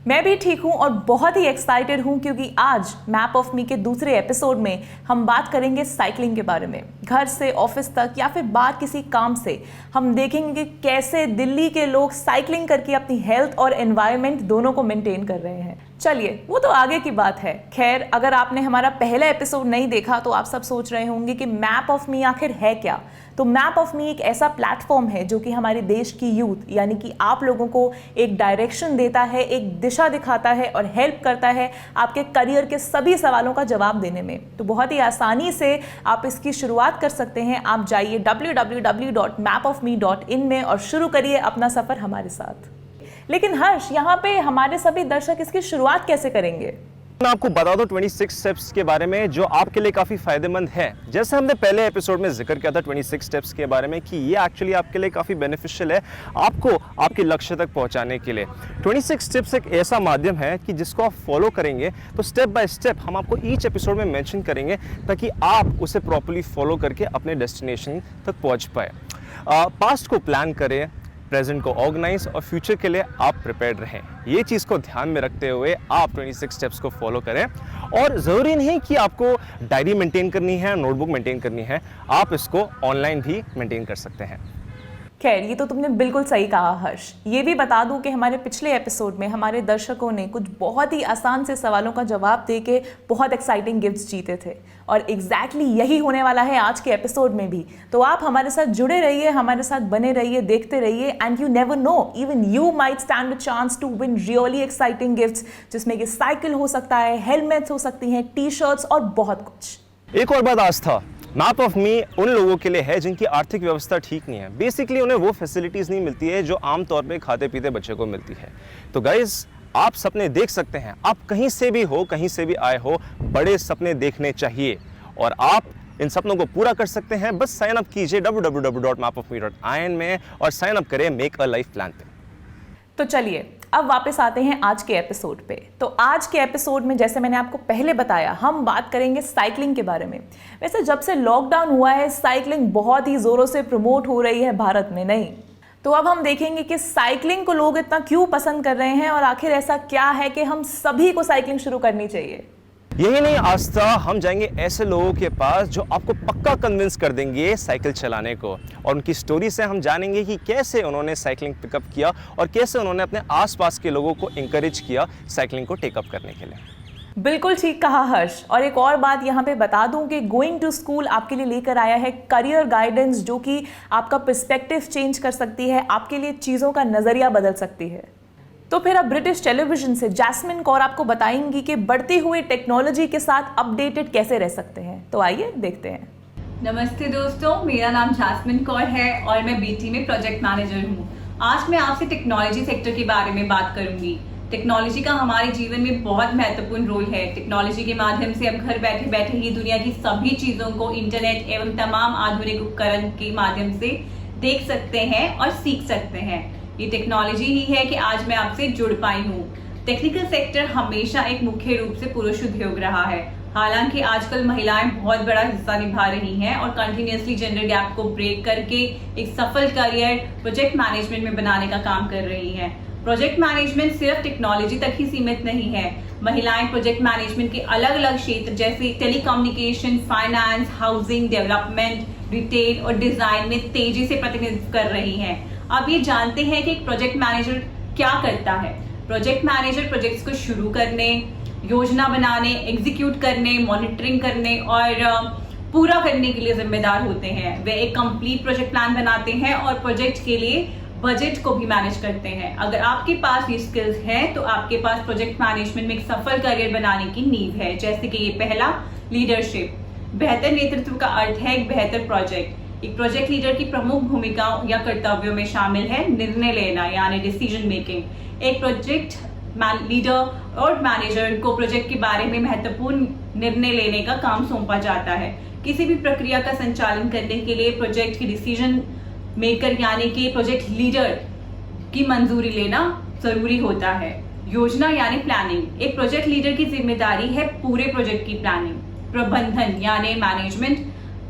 मैं भी ठीक हूँ और बहुत ही एक्साइटेड हूँ क्योंकि आज मैप ऑफ मी के दूसरे एपिसोड में हम बात करेंगे साइकिलिंग के बारे में। घर से ऑफिस तक या फिर बाहर किसी काम से हम देखेंगे कि कैसे दिल्ली के लोग साइकिलिंग करके अपनी हेल्थ और एनवायरनमेंट दोनों को मेंटेन कर रहे हैं। चलिए, वो तो आगे की बात है। खैर, अगर आपने हमारा पहला एपिसोड नहीं देखा तो आप सब सोच रहे होंगे कि मैप ऑफ मी आखिर है क्या। तो मैप ऑफ मी एक ऐसा प्लेटफॉर्म है जो कि हमारे देश की यूथ यानी कि आप लोगों को एक डायरेक्शन देता है, एक दिशा दिखाता है और हेल्प करता है आपके करियर के सभी सवालों का जवाब देने में। तो बहुत ही आसानी से आप इसकी शुरुआत कर सकते हैं। आप जाइए www.mapofme.in में और शुरू करिए अपना सफ़र हमारे साथ। लेकिन हर्ष, यहाँ पे हमारे सभी दर्शक इसकी शुरुआत कैसे करेंगे? मैं आपको बता दूं 26 स्टेप्स के बारे में जो आपके लिए काफ़ी फ़ायदेमंद है। जैसे हमने पहले एपिसोड में जिक्र किया था 26 स्टेप्स के बारे में कि ये एक्चुअली आपके लिए काफ़ी बेनिफिशियल है आपको आपके लक्ष्य तक पहुंचाने के लिए। 26 स्टेप्स एक ऐसा माध्यम है कि जिसको आप फॉलो करेंगे तो स्टेप बाय स्टेप हम आपको ईच एपिसोड में मेंशन करेंगे ताकि आप उसे प्रॉपर्ली फॉलो करके अपने डेस्टिनेशन तक पहुँच पाए। पास्ट को प्लान करें, प्रेजेंट को ऑर्गेनाइज और फ्यूचर के लिए आप प्रिपेयर्ड रहें। ये चीज़ को ध्यान में रखते हुए आप 26 स्टेप्स को फॉलो करें। और ज़रूरी नहीं कि आपको डायरी मेंटेन करनी है, नोटबुक मेंटेन करनी है, आप इसको ऑनलाइन भी मेंटेन कर सकते हैं। खैर, ये तो तुमने बिल्कुल सही कहा हर्ष। ये भी बता दूं कि हमारे पिछले एपिसोड में हमारे दर्शकों ने कुछ बहुत ही आसान से सवालों का जवाब देके बहुत एक्साइटिंग गिफ्ट्स जीते थे और एग्जैक्टली यही होने वाला है आज के एपिसोड में भी। तो आप हमारे साथ जुड़े रहिए, हमारे साथ बने रहिए, देखते रहिए and you never know, even you might stand a chance to win really exciting gifts, जिसमें कि साइकिल हो सकता है, हेलमेट्स हो सकती हैं, टी-शर्ट्स और बहुत कुछ। एक और बात आस्था, मैप ऑफ मी उन लोगों के लिए है जिनकी आर्थिक व्यवस्था ठीक नहीं है। बेसिकली उन्हें वो फैसिलिटीज़ नहीं मिलती है जो आमतौर पे खाते पीते बच्चे को मिलती है। तो गाइज, आप सपने देख सकते हैं, आप कहीं से भी हो, कहीं से भी आए हो, बड़े सपने देखने चाहिए और आप इन सपनों को पूरा कर सकते हैं। बस साइन अप कीजिए www.mapofme.in में और साइन अप करें मेक अ लाइफ प्लान पे। तो चलिए अब वापस आते हैं आज के एपिसोड पे। तो आज के एपिसोड में जैसे मैंने आपको पहले बताया, हम बात करेंगे साइकिलिंग के बारे में। वैसे जब से लॉकडाउन हुआ है साइकिलिंग बहुत ही ज़ोरों से प्रमोट हो रही है भारत में, नहीं? तो अब हम देखेंगे कि साइकिलिंग को लोग इतना क्यों पसंद कर रहे हैं और आखिर ऐसा क्या है कि हम सभी को साइकिलिंग शुरू करनी चाहिए। यही नहीं आस्था, हम जाएंगे ऐसे लोगों के पास जो आपको पक्का कन्विंस कर देंगे साइकिल चलाने को और उनकी स्टोरी से हम जानेंगे कि कैसे उन्होंने साइकिलिंग पिकअप किया और कैसे उन्होंने अपने आसपास के लोगों को इंकरेज किया साइकिलिंग को टेकअप करने के लिए। बिल्कुल ठीक कहा हर्ष। और एक और बात यहाँ पे बता दूं कि गोइंग टू स्कूल आपके लिए लेकर आया है करियर गाइडेंस, जो कि आपका पर्सपेक्टिव चेंज कर सकती है, आपके लिए चीज़ों का नज़रिया बदल सकती है। तो फिर अब ब्रिटिश टेलीविजन से जैस्मिन कौर आपको बताएंगी कि बढ़ती हुई टेक्नोलॉजी के साथ अपडेटेड कैसे रह सकते हैं। तो आइए देखते हैं। नमस्ते दोस्तों, मेरा नाम जैस्मिन कौर है और मैं बीटी में प्रोजेक्ट मैनेजर हूँ। आज मैं आपसे टेक्नोलॉजी सेक्टर के बारे में बात करूंगी। टेक्नोलॉजी का हमारे जीवन में बहुत महत्वपूर्ण रोल है। टेक्नोलॉजी के माध्यम से हम घर बैठे बैठे ही दुनिया की सभी चीज़ों को इंटरनेट एवं तमाम आधुनिक उपकरण के माध्यम से देख सकते हैं और सीख सकते हैं। ये टेक्नोलॉजी ही है कि आज मैं आपसे जुड़ पाई हूँ। टेक्निकल सेक्टर हमेशा एक मुख्य रूप से पुरुष उद्योग रहा है, हालांकि आजकल महिलाएं बहुत बड़ा हिस्सा निभा रही हैं और कंटिन्यूसली जेंडर गैप को ब्रेक करके एक सफल करियर प्रोजेक्ट मैनेजमेंट में बनाने का काम कर रही हैं। प्रोजेक्ट मैनेजमेंट सिर्फ टेक्नोलॉजी तक ही सीमित नहीं है। महिलाएं प्रोजेक्ट मैनेजमेंट के अलग अलग क्षेत्र जैसे telecommunication, finance, housing, development, retail और डिजाइन में तेजी से प्रतिनिधित्व कर रही हैं। अब ये जानते हैं कि एक प्रोजेक्ट मैनेजर क्या करता है। प्रोजेक्ट मैनेजर प्रोजेक्ट्स को शुरू करने, योजना बनाने, एग्जीक्यूट करने, मॉनिटरिंग करने और पूरा करने के लिए जिम्मेदार होते हैं। वे एक कंप्लीट प्रोजेक्ट प्लान बनाते हैं और प्रोजेक्ट के लिए बजट को भी मैनेज करते हैं। अगर आपके पास ये स्किल्स हैं तो आपके पास प्रोजेक्ट मैनेजमेंट में एक सफल करियर बनाने की नींव है। जैसे कि ये पहला, लीडरशिप। बेहतर नेतृत्व का अर्थ है एक बेहतर प्रोजेक्ट। एक प्रोजेक्ट लीडर की प्रमुख भूमिकाओं या कर्तव्यों में शामिल है निर्णय लेना यानी डिसीजन मेकिंग। एक प्रोजेक्ट लीडर और मैनेजर को प्रोजेक्ट के बारे में महत्वपूर्ण निर्णय लेने का काम सौंपा जाता है। किसी भी प्रक्रिया का संचालन करने के लिए प्रोजेक्ट की डिसीजन मेकर यानी कि प्रोजेक्ट लीडर की मंजूरी लेना जरूरी होता है। योजना यानी प्लानिंग। एक प्रोजेक्ट लीडर की जिम्मेदारी है पूरे प्रोजेक्ट की प्लानिंग। प्रबंधन यानी मैनेजमेंट,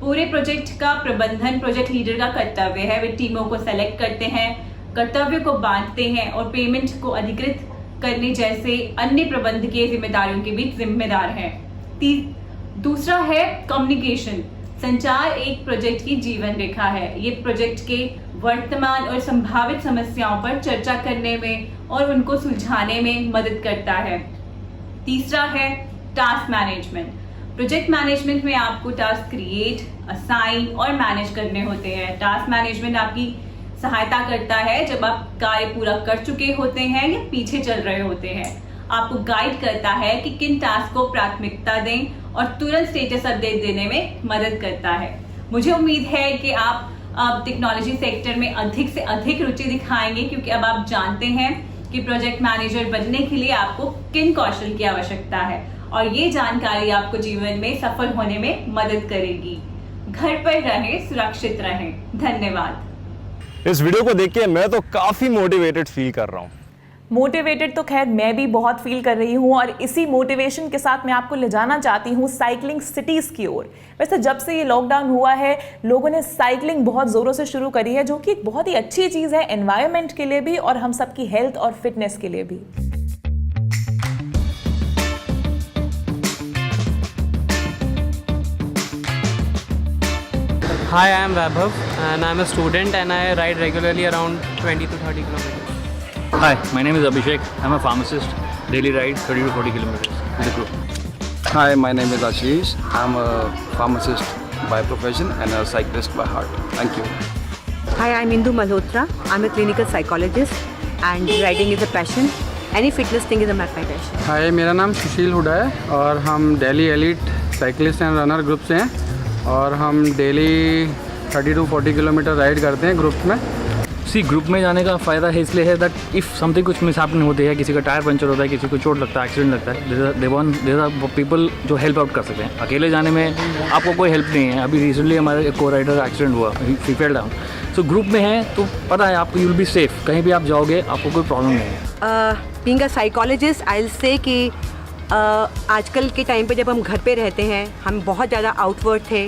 पूरे प्रोजेक्ट का प्रबंधन प्रोजेक्ट लीडर का कर्तव्य है। वे टीमों को सेलेक्ट करते हैं, कर्तव्य को बांटते हैं और पेमेंट को अधिकृत करने जैसे अन्य प्रबंधकीय जिम्मेदारियों के बीच जिम्मेदार हैं। दूसरा है कम्युनिकेशन। संचार एक प्रोजेक्ट की जीवन रेखा है। ये प्रोजेक्ट के वर्तमान और संभावित समस्याओं पर चर्चा करने में और उनको सुलझाने में मदद करता है। तीसरा है टास्क मैनेजमेंट। प्रोजेक्ट मैनेजमेंट में आपको टास्क क्रिएट, असाइन और मैनेज करने होते हैं। टास्क मैनेजमेंट आपकी सहायता करता है जब आप कार्य पूरा कर चुके होते हैं या पीछे चल रहे होते हैं। आपको गाइड करता है कि किन टास्क को प्राथमिकता दें और तुरंत स्टेटस अपडेट देने में मदद करता है। मुझे उम्मीद है कि आप अब टेक्नोलॉजी सेक्टर में अधिक से अधिक रुचि दिखाएंगे, क्योंकि अब आप जानते हैं कि प्रोजेक्ट मैनेजर बनने के लिए आपको किन कौशल की आवश्यकता है और ये जानकारी आपको जीवन में सफल होने में मदद करेगी। घर पर रहें, सुरक्षित रहें। धन्यवाद। इस वीडियो को देख के मैं तो काफ़ी मोटिवेटेड फील कर रहा हूँ। मोटिवेटेड तो खैर मैं भी बहुत फील कर रही हूँ और इसी मोटिवेशन के साथ मैं आपको ले जाना चाहती हूँ साइकिलिंग सिटीज़ की ओर। वैसे जब से ये लॉकडाउन हुआ है लोगों ने साइकिलिंग बहुत ज़ोरों से शुरू करी है, जो कि एक बहुत ही अच्छी चीज़ है एनवायरनमेंट के लिए भी और हम सबकी हेल्थ और फिटनेस के लिए भी। Hi, I am Vaibhav and I am a student and I ride regularly around 20 to 30 kilometers. Hi, my name is Abhishek. I'm a pharmacist. Daily ride 30 to 40 kilometers with a group. Hi, my name is Ashish. I'm a pharmacist by profession and a cyclist by heart. Thank you. Hi, I'm Indu Malhotra. I'm a clinical psychologist and riding is a passion. Any fitness thing is my passion. Hi, मेरा नाम सुशील हुडा है और हम Delhi elite cyclist and runner group से हैं और हम daily 30 to 40 kilometre ride करते हैं ग्रुप में। सी ग्रुप में जाने का फ़ायदा है इसलिए है दैट इफ़ समथिंग कुछ मिस हैपनिंग होती है, किसी का टायर पंचर होता है, किसी को चोट लगता है, एक्सीडेंट लगता है, देयर आर पीपल जो हेल्प आउट कर सकते हैं। अकेले जाने में आपको कोई हेल्प नहीं है। अभी रिसेंटली हमारे एक को राइडर एक्सीडेंट हुआ, ही फेल डाउन। सो ग्रुप में है तो पता है आपको, यू विल बी सेफ। कहीं भी आप जाओगे आपको कोई प्रॉब्लम नहीं है। Being a psychologist I will say कि आजकल के टाइम पे जब हम घर पे रहते हैं हम बहुत ज़्यादा आउटवर्ड थे,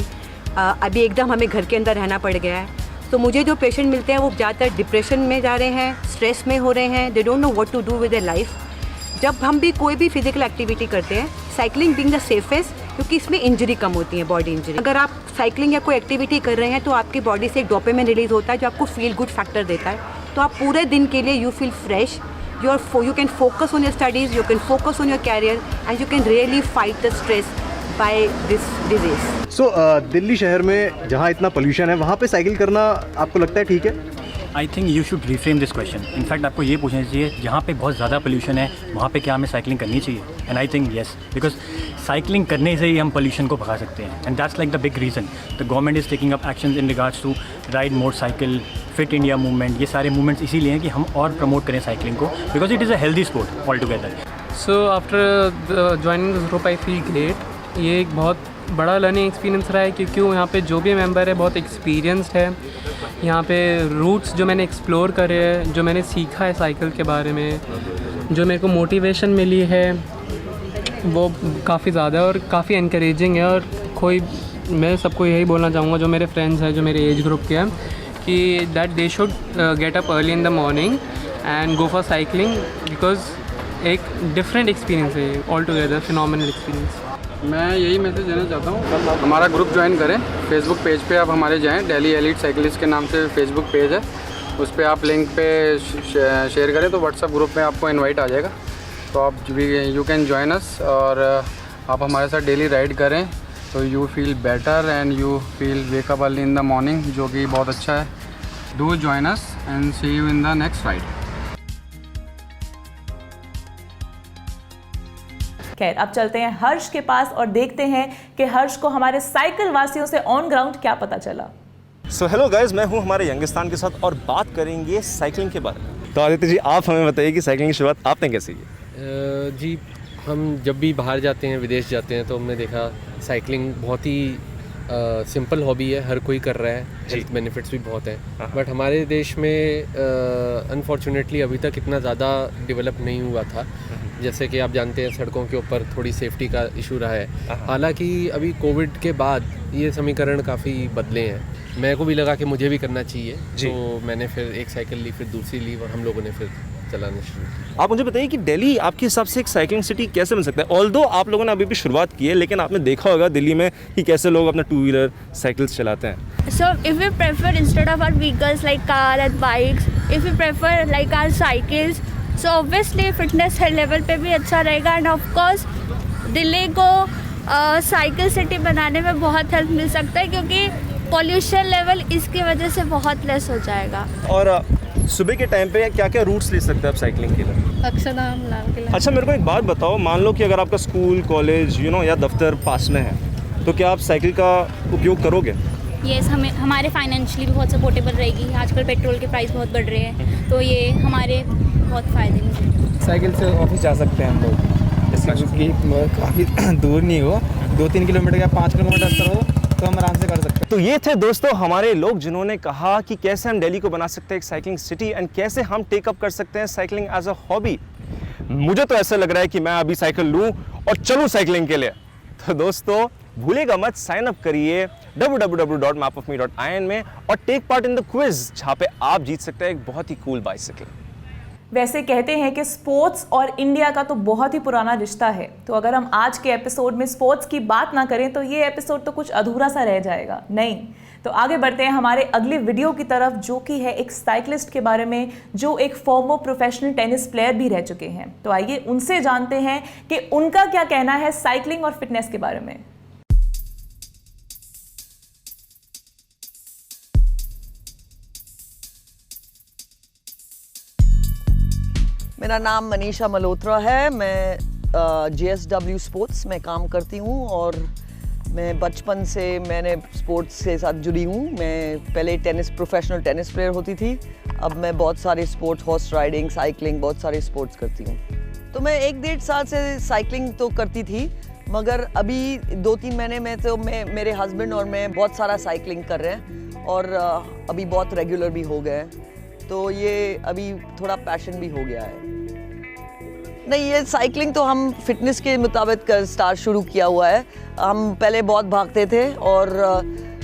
अभी एकदम हमें घर के अंदर रहना पड़ गया है। तो मुझे जो पेशेंट मिलते हैं वो ज़्यादातर डिप्रेशन में जा रहे हैं, स्ट्रेस में हो रहे हैं, they don't know what to do with their life. जब हम भी कोई भी फिजिकल एक्टिविटी करते हैं, साइकिलिंग बीइंग द सेफेस्ट, क्योंकि इसमें इंजरी कम होती है, बॉडी इंजरी। अगर आप साइकिलिंग या कोई एक्टिविटी कर रहे हैं तो आपकी बॉडी से एक डोपामाइन रिलीज़ होता है जो आपको फील गुड फैक्टर देता है। तो आप पूरे दिन के लिए you feel fresh, you can focus on your studies, you can focus on your career and you can really fight the stress by this disease. So Delhi शहर में जहाँ इतना पोल्यूशन है वहाँ पे साइकिल करना आपको लगता है ठीक है? I think you should reframe this question. In fact आपको ये पूछना चाहिए जहाँ पे बहुत ज़्यादा पोल्यूशन है वहाँ पे क्या हमें साइकिलिंग करनी चाहिए? And I think yes, because cycling करने से ही हम पोल्यूशन को भगा सकते हैं। And that's like the big reason the government is taking up action in regards to ride more cycle, fit India movement. ये सारे मूवमेंट्स इसीलिए हैं कि हम और प्रमोट करें साइकिलिंग को, because it is a healthy sport all together. So after joining this group I feel great. ये एक बहुत बड़ा लर्निंग एक्सपीरियंस रहा है क्योंकि यहाँ पे जो भी मेंबर है बहुत एक्सपीरियंस्ड है। यहाँ पे रूट्स जो मैंने एक्सप्लोर करे हैं, जो मैंने सीखा है साइकिल के बारे में, जो मेरे को मोटिवेशन मिली है वो काफ़ी ज़्यादा और काफ़ी इनकरेजिंग है। और मैं सबको यही बोलना चाहूँगा जो मेरे फ्रेंड्स हैं, जो मेरे एज ग्रुप के हैं, कि that they should get up early in the morning and go for cycling, because एक डिफरेंट एक्सपीरियंस है, ऑल टुगेदर फिनोमिनल एक्सपीरियंस। मैं यही मैसेज देना चाहता हूँ, हमारा ग्रुप ज्वाइन करें। फेसबुक पेज पे आप हमारे जाएं, दिल्ली एलिट साइकिलिस्ट के नाम से फेसबुक पेज है, उस पर आप लिंक पे शेयर करें तो व्हाट्सएप ग्रुप में आपको इनवाइट आ जाएगा। तो आप यू कैन जॉइन अस और आप हमारे साथ डेली राइड करें तो you feel better and you feel wake up early in the morning, जो कि बहुत अच्छा है। Do join us and see you in the next ride. खैर अब चलते हैं हर्ष के पास और देखते हैं कि हर्ष को हमारे साइकिल वासियों से ऑन ग्राउंड क्या पता चला। सो हेलो गाइज, मैं हूं हमारे यंगिस्तान के साथ और बात करेंगे साइकिलिंग के बारे में। तो आदित्य जी, आप हमें बताइए कि साइकिलिंग की शुरुआत आपने कैसे की? जी, हम जब भी बाहर जाते हैं, विदेश जाते हैं, तो हमने देखा साइकिलिंग बहुत ही सिंपल हॉबी है, हर कोई कर रहा है, हेल्थ बेनिफिट्स भी बहुत हैं, बट हमारे देश में अनफॉर्चुनेटली अभी तक इतना ज़्यादा डेवलप नहीं हुआ था। जैसे कि आप जानते हैं सड़कों के ऊपर थोड़ी सेफ्टी का इशू रहा है। हालांकि अभी कोविड के बाद ये समीकरण काफ़ी बदले हैं। मेरे को भी लगा कि मुझे भी करना चाहिए, तो मैंने फिर एक साइकिल ली, फिर दूसरी ली और हम लोगों ने फिर चलाना शुरू किया। आप मुझे बताइए कि दिल्ली आपके हिसाब से एक साइकिलिंग सिटी कैसे बन सकता है? ऑल्दो आप लोगों ने अभी भी शुरुआत की है, लेकिन आपने देखा होगा दिल्ली में कि कैसे लोग अपना 2 व्हीलर साइकिल्स चलाते हैं। So if we prefer instead of our vehicles like car and bikes, if we prefer like our cycles, so obviously fitness level पे भी अच्छा रहेगा and of course दिल्ली को साइकिल सिटी बनाने में बहुत हेल्प मिल सकता है, क्योंकि पॉल्यूशन लेवल इसकी वजह से बहुत लेस हो जाएगा। और सुबह के टाइम पे क्या क्या रूट्स ले सकते हैं आप साइकिलिंग के लिए? अक्षरधाम, लाल किला। अच्छा, मेरे को एक बात बताओ, मान लो कि अगर आपका स्कूल, कॉलेज या दफ्तर पास में है, तो क्या आप साइकिल का उपयोग करोगे? यस, हमें हमारे फाइनेंशियली भी बहुत सपोर्टेबल रहेगी। आजकल पेट्रोल के प्राइस बहुत बढ़ रहे हैं, तो ये हमारे बहुत फ़ायदे में। साइकिल से ऑफिस जा सकते हैं हम लोग, जैसे कि काफ़ी दूर नहीं हो, 2-3 किलोमीटर या 5 किलोमीटर अंतर हो, तो हम आराम से कर सकते हैं। तो ये थे दोस्तों हमारे लोग जिन्होंने कहा कि कैसे हम दिल्ली को बना सकते हैं एक साइकिलिंग सिटी एंड कैसे हम टेकअप कर सकते हैं साइकिलिंग एज अ हॉबी। मुझे तो ऐसा लग रहा है कि मैं अभी साइकिल लूँ और चलूँ साइकिलिंग के लिए। तो दोस्तों भूलेगा मत, साइन अप करिए www.mapofme.in में और take part in the quiz, जहाँ पे आप जीत सकते हैं एक बहुत ही कूल बाइसिकल। वैसे कहते हैं कि स्पोर्ट्स और इंडिया का तो बहुत ही पुराना रिश्ता है, तो अगर हम आज के एपिसोड में स्पोर्ट्स की बात ना करें तो ये एपिसोड तो कुछ अधूरा सा रह जाएगा। नहीं, तो आगे बढ़ते हैं हमारे अगले वीडियो की तरफ, जो कि है एक साइकिलिस्ट के बारे में जो एक फॉर्मर प्रोफेशनल टेनिस प्लेयर भी रह चुके हैं। तो आइए उनसे जानते हैं कि उनका क्या कहना है साइकिलिंग और फिटनेस के बारे में। मेरा नाम मनीषा मल्होत्रा है। मैं JSW स्पोर्ट्स में काम करती हूँ और मैं बचपन से मैंने स्पोर्ट्स के साथ जुड़ी हूँ। मैं पहले प्रोफेशनल टेनिस प्लेयर होती थी, अब मैं बहुत सारे स्पोर्ट्स, हॉर्स राइडिंग, साइकिलिंग, बहुत सारे स्पोर्ट्स करती हूँ। तो मैं 1-1.5 साल से साइकिलिंग तो करती थी, मगर अभी 2-3 महीने में तो मेरे हस्बैंड और मैं बहुत सारा साइकिलिंग कर रहे हैं और अभी बहुत रेगुलर भी हो गए हैं, तो ये अभी थोड़ा पैशन भी हो गया है। नहीं, ये साइकिलिंग तो हम फिटनेस के मुताबिक स्टार्ट शुरू किया हुआ है। हम पहले बहुत भागते थे और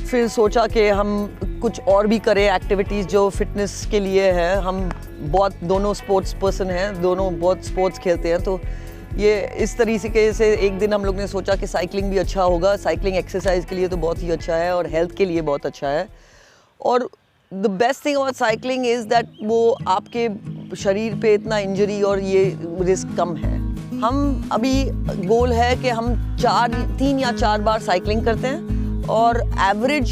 फिर सोचा कि हम कुछ और भी करें एक्टिविटीज़ जो फिटनेस के लिए है। हम दोनों स्पोर्ट्स पर्सन हैं, दोनों बहुत स्पोर्ट्स खेलते हैं, तो ये इस तरीके से एक दिन हम लोग ने सोचा कि साइकिलिंग भी अच्छा होगा। साइकिलिंग एक्सरसाइज के लिए तो बहुत ही अच्छा है और हेल्थ के लिए बहुत अच्छा है। और the best thing about cycling is that वो आपके शरीर पे इतना इंजरी और ये रिस्क कम है। हम अभी गोल है कि हम 3 या 4 बार साइकिलिंग करते हैं और एवरेज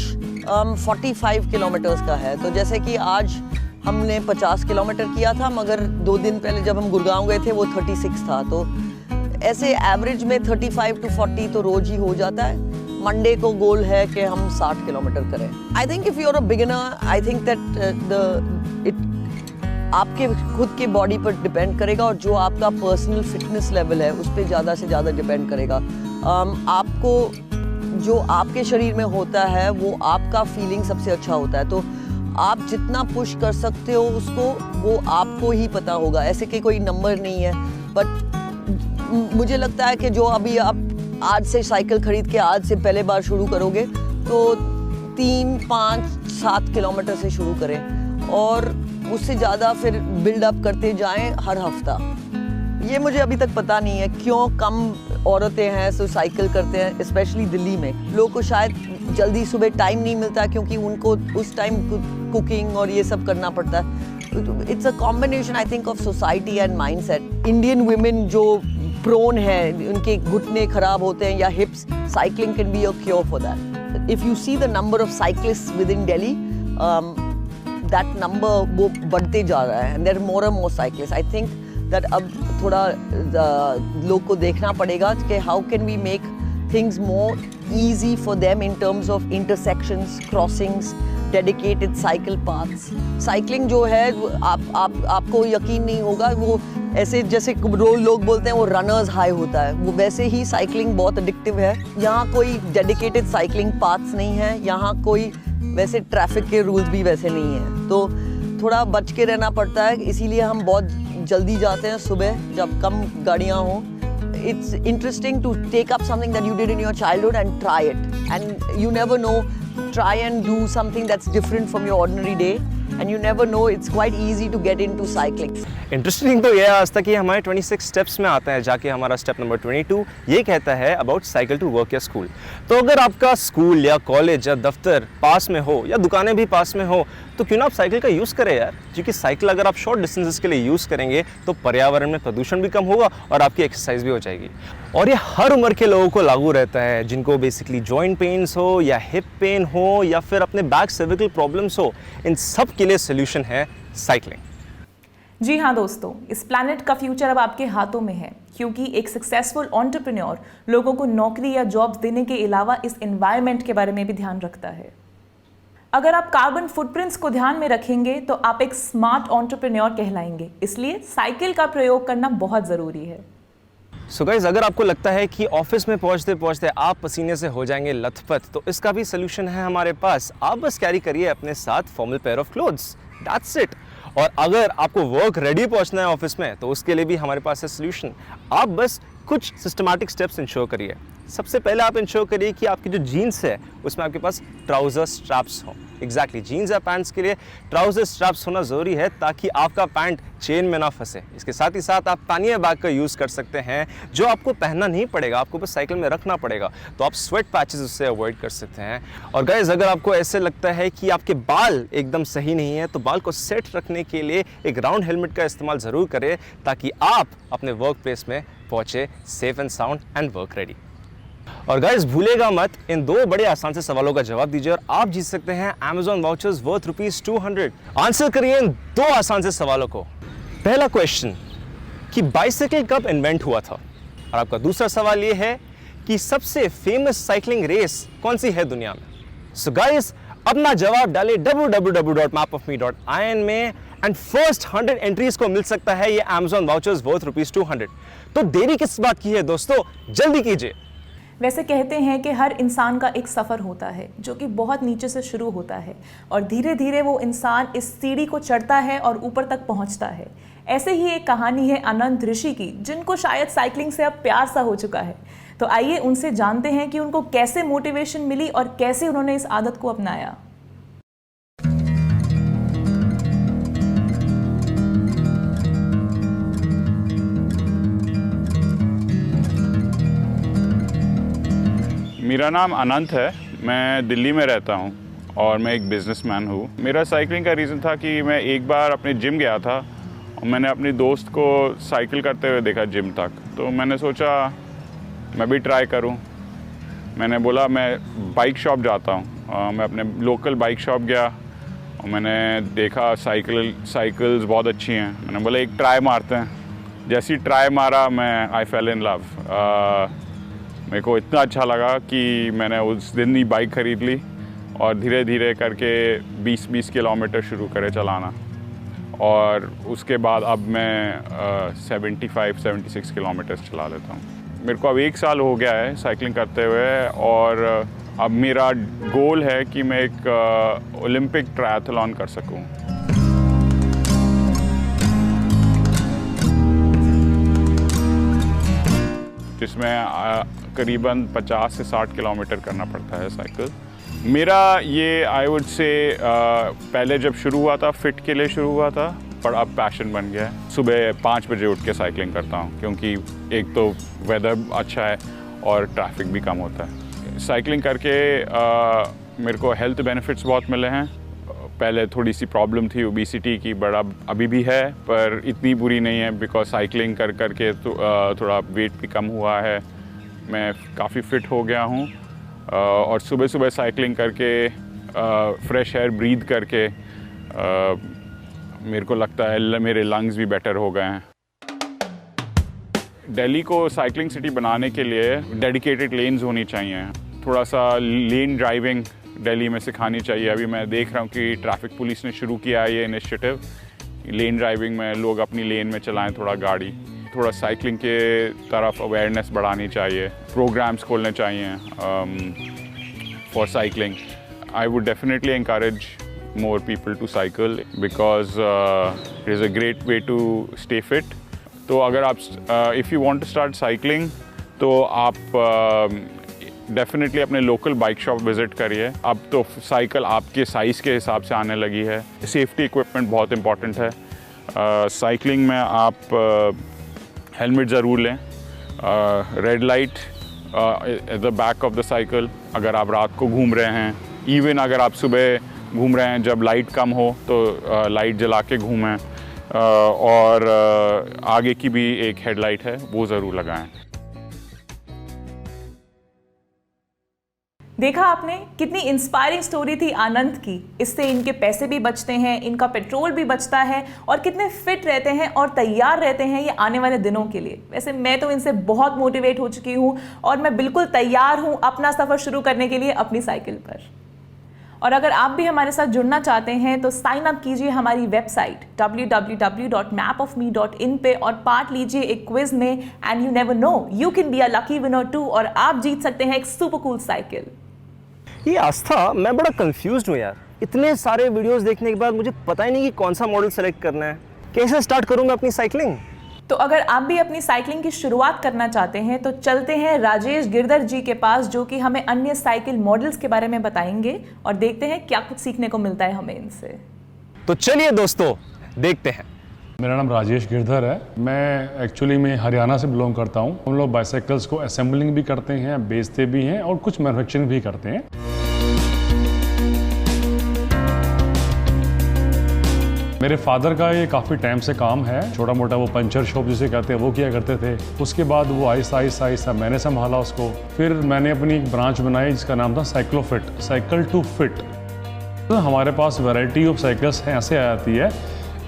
45 किलोमीटर्स का है। तो जैसे कि आज हमने 50 किलोमीटर किया था, मगर 2 दिन पहले जब हम गुड़गांव गए थे वो 36 था। तो ऐसे एवरेज में 35 to 40 तो रोज ही हो जाता है। मंडे को गोल है कि हम 60 किलोमीटर करें। I think if you are a beginner, I think that आपके खुद के बॉडी पर डिपेंड करेगा और जो आपका पर्सनल फिटनेस लेवल है उस पर ज़्यादा से ज़्यादा डिपेंड करेगा। आपको जो आपके शरीर में होता है वो आपका फीलिंग सबसे अच्छा होता है। तो आप जितना पुश कर सकते हो उसको, वो आपको ही पता होगा। ऐसे कि कोई नंबर नहीं है, बट मुझे लगता है कि जो अभी आप आज से साइकिल खरीद के आज से पहले बार शुरू करोगे तो 3, 5, 7 किलोमीटर से शुरू करें और उससे ज़्यादा फिर बिल्डअप करते जाएं हर हफ्ता। ये मुझे अभी तक पता नहीं है क्यों कम औरतें हैं जो साइकिल करते हैं, स्पेशली दिल्ली में। लोगों को शायद जल्दी सुबह टाइम नहीं मिलता क्योंकि उनको उस टाइम कुकिंग और ये सब करना पड़ता है। It's a combination I think of society and mindset. Indian women जो प्रोन है, उनके घुटने खराब होते हैं या hips, cycling can be a cure for that. If you see the number of cyclist within Delhi, that number वो बढ़ते जा रहा है and there more and more cyclist. I think that अब थोड़ा लोग को देखना पड़ेगा कि how can we make things more easy for them in terms of intersections, crossings, dedicated cycle paths. Cycling जो है आपको यकीन नहीं होगा, वो ऐसे जैसे लोग बोलते हैं वो रनर्स हाई होता है, वो वैसे ही साइकिलिंग बहुत एडिक्टिव है। यहाँ कोई डेडिकेटेड साइकिलिंग पाथ्स नहीं है, यहाँ कोई वैसे ट्रैफिक के रूल्स भी वैसे नहीं है, तो थोड़ा बच के रहना पड़ता है। इसीलिए हम बहुत जल्दी जाते हैं सुबह जब कम गाड़ियाँ हों। It's interesting to take up something that you did in your childhood and try it. And you never know, try and do something that's different from your ordinary day. And you never know, it's quite easy to get into cycling. Interesting तो ये है आज तक कि हमारे 26 steps में आता है, जाके हमारा स्टेप नंबर 22 ये कहता है अबाउट साइकिल टू वर्क या स्कूल। तो अगर आपका स्कूल या कॉलेज या दफ्तर पास में हो या दुकानें भी पास में हो तो क्यों ना आप साइकिल का यूज़ करें यार, क्योंकि साइकिल अगर आप शॉर्ट डिस्टेंसेस के लिए यूज़ करेंगे तो पर्यावरण में प्रदूषण भी कम होगा और आपकी एक्सरसाइज भी हो जाएगी। और ये हर उम्र के लोगों को लागू रहता है, जिनको बेसिकली जॉइंट पेन्स हो या हिप पेन हो या फिर अपने बैक सर्विकल प्रॉब्लम्स हो, इन सब के लिए सोल्यूशन है साइकिलिंग। जी हाँ दोस्तों, इस प्लैनेट का फ्यूचर अब आपके हाथों में है, क्योंकि एक सक्सेसफुल एंटरप्रेन्योर लोगों को नौकरी या जॉब्स देने के अलावा इस एनवायरनमेंट के बारे में भी ध्यान रखता है। अगर आप कार्बन फुटप्रिंट्स को ध्यान में रखेंगे तो आप एक स्मार्ट एंटरप्रेन्योर कहलाएंगे, इसलिए साइकिल का प्रयोग करना बहुत ज़रूरी है। सो गाइज, अगर आपको लगता है कि ऑफिस में पहुंचते पहुंचते आप पसीने से हो जाएंगे लथपथ, तो इसका भी सोल्यूशन है हमारे पास। आप बस कैरी करिए अपने साथ formal pair of clothes, that's it. और अगर आपको वर्क रेडी पहुंचना है ऑफिस में, तो उसके लिए भी हमारे पास है सोल्यूशन। आप बस कुछ सिस्टमैटिक स्टेप्स इंश्योर करिए। सबसे पहले आप इंश्योर करिए कि आपकी जो जीन्स है उसमें आपके पास ट्राउज़र स्ट्रैप्स हों। एग्जैक्टली, जीन्स या पैंट्स के लिए ट्राउज़र स्ट्रैप्स होना ज़रूरी है ताकि आपका पैंट चेन में ना फंसे। इसके साथ ही साथ आप पैनियर बैग का यूज़ कर सकते हैं, जो आपको पहनना नहीं पड़ेगा, आपको बस साइकिल में रखना पड़ेगा, तो आप स्वेट पैचेस उससे अवॉइड कर सकते हैं। और गाइस, अगर आपको ऐसे लगता है कि आपके बाल एकदम सही नहीं है, तो बाल को सेट रखने के लिए एक राउंड हेलमेट का इस्तेमाल ज़रूर करें, ताकि आप अपने वर्क प्लेस में पहुँचे safe and sound and work ready. और गाइस, भूलेगा मत, इन दो बड़े आसान से सवालों का जवाब दीजिए और आप जीत सकते हैं Amazon वाउचर्स वर्थ ₹200। आंसर करिए इन दो आसान से सवालों को। पहला क्वेश्चन कि बाइसाइकिल कब इन्वेंट हुआ था, और आपका दूसरा सवाल ये है कि सबसे फेमस साइकिलिंग रेस कौन सी है दुनिया में। सो गाइस, अपना जवाब डालें www.mapofme.in में एंड फर्स्ट 100 एंट्रीज को मिल सकता है ये Amazon वाउचर्स वर्थ ₹200। तो देरी किस बात की है दोस्तों, जल्दी कीजिए। वैसे कहते हैं कि हर इंसान का एक सफ़र होता है जो कि बहुत नीचे से शुरू होता है और धीरे धीरे वो इंसान इस सीढ़ी को चढ़ता है और ऊपर तक पहुंचता है। ऐसे ही एक कहानी है अनंत ऋषि की, जिनको शायद साइकिलिंग से अब प्यार सा हो चुका है। तो आइए उनसे जानते हैं कि उनको कैसे मोटिवेशन मिली और कैसे उन्होंने इस आदत को अपनाया। मेरा नाम अनंत है, मैं दिल्ली में रहता हूँ और मैं एक बिजनेसमैन हूँ। मेरा साइकिलिंग का रीज़न था कि मैं एक बार अपने जिम गया था और मैंने अपने दोस्त को साइकिल करते हुए देखा जिम तक, तो मैंने सोचा मैं भी ट्राई करूँ। मैंने बोला मैं बाइक शॉप जाता हूँ, मैं अपने लोकल बाइक शॉप गया और मैंने देखा साइकिल्स बहुत अच्छी हैं। मैंने बोला एक ट्राई मारते हैं। जैसे ही ट्राई मारा आई फेल इन लव। मेरे को इतना अच्छा लगा कि मैंने उस दिन ही बाइक ख़रीद ली और धीरे धीरे करके 20-20 किलोमीटर शुरू करे चलाना, और उसके बाद अब मैं 75-76 किलोमीटर चला लेता हूँ। मेरे को अब 1 साल हो गया है साइकिलिंग करते हुए, और अब मेरा गोल है कि मैं एक ओलंपिक ट्रायथलॉन कर सकूँ। जिसमें करीबन 50 से 60 किलोमीटर करना पड़ता है साइकिल। मेरा ये आई वुड से पहले जब शुरू हुआ था फिट के लिए शुरू हुआ था, पर अब पैशन बन गया है। सुबह 5 बजे उठ के साइकिलिंग करता हूँ, क्योंकि एक तो वेदर अच्छा है और ट्रैफिक भी कम होता है। साइकिलिंग करके मेरे को हेल्थ बेनिफिट्स बहुत मिले हैं। पहले थोड़ी सी प्रॉब्लम थी ओबेसिटी की, बड़ा अभी भी है, पर इतनी बुरी नहीं है, बिकॉज साइकिलिंग कर के तो थोड़ा वेट भी कम हुआ है। मैं काफ़ी फ़िट हो गया हूँ, और सुबह सुबह साइकिलिंग करके फ्रेश एयर ब्रीथ करके मेरे को लगता है मेरे लंग्स भी बेटर हो गए हैं। दिल्ली को साइकिलिंग सिटी बनाने के लिए डेडिकेटेड लेन्स होनी चाहिए। थोड़ा सा लेन ड्राइविंग दिल्ली में सिखानी चाहिए। अभी मैं देख रहा हूँ कि ट्रैफिक पुलिस ने शुरू किया है ये इनिशिएटिव, लेन ड्राइविंग में लोग अपनी लेन में चलाएं थोड़ा गाड़ी, थोड़ा साइकिलिंग के तरफ अवेयरनेस बढ़ानी चाहिए, प्रोग्राम्स खोलने चाहिए for cycling. I would definitely encourage more people to cycle because it is a great way to stay fit. तो अगर आप if you want to start cycling तो आप डेफिनेटली अपने लोकल बाइक शॉप विज़िट करिए। अब तो साइकिल आपके साइज़ के हिसाब से आने लगी है। सेफ्टी इक्विपमेंट बहुत इंपॉर्टेंट है। साइकिलिंग में आप हेलमेट ज़रूर लें, red light at the back of the cycle अगर आप रात को घूम रहे हैं, इवन अगर आप सुबह घूम रहे हैं जब लाइट कम हो तो लाइट जला के घूमें, और आगे की भी एक हेडलाइट है वो ज़रूर लगाएं। देखा आपने कितनी इंस्पायरिंग स्टोरी थी आनंद की। इससे इनके पैसे भी बचते हैं, इनका पेट्रोल भी बचता है और कितने फिट रहते हैं और तैयार रहते हैं ये आने वाले दिनों के लिए। वैसे मैं तो इनसे बहुत मोटिवेट हो चुकी हूँ और मैं बिल्कुल तैयार हूँ अपना सफ़र शुरू करने के लिए अपनी साइकिल पर। और अगर आप भी हमारे साथ जुड़ना चाहते हैं तो साइन अप कीजिए हमारी वेबसाइट www.mapofme.in पे और पार्ट लीजिए एक क्विज में, and you never know, you can be a lucky winner too, और आप जीत सकते हैं एक सुपर कूल साइकिल। ये आस्था, मैं बड़ा कंफ्यूज्ड हूँ यार। इतने सारे वीडियोस देखने के बाद मुझे पता ही नहीं कि कौन सा मॉडल सेलेक्ट करना है, कैसे स्टार्ट करूँ मैं अपनी साइकिलिंग। तो अगर आप भी अपनी साइकिलिंग की शुरुआत करना चाहते हैं तो चलते हैं राजेश गिरधर जी के पास, जो कि हमें अन्य साइकिल मॉडल्स के बारे में बताएंगे और देखते हैं क्या कुछ सीखने को मिलता है हमें इनसे। तो चलिए दोस्तों देखते हैं। मेरा नाम राजेश गिरधर है। मैं एक्चुअली मैं हरियाणा से बिलोंग करता हूँ। हम लोग बाइसाइकिल्स को असेंबलिंग भी करते हैं, बेचते भी हैं और कुछ मैन्युफैक्चरिंग भी करते हैं। मेरे फादर का ये काफ़ी टाइम से काम है, छोटा मोटा वो पंचर शॉप जिसे कहते हैं वो किया करते थे। उसके बाद वो आहिस्ता मैंने संभाला उसको। फिर मैंने अपनी एक ब्रांच बनाई जिसका नाम था साइक्लोफिट, साइकिल टू फिट। तो हमारे पास वैरायटी ऑफ साइकिल्स हैं, ऐसे आ जाती है।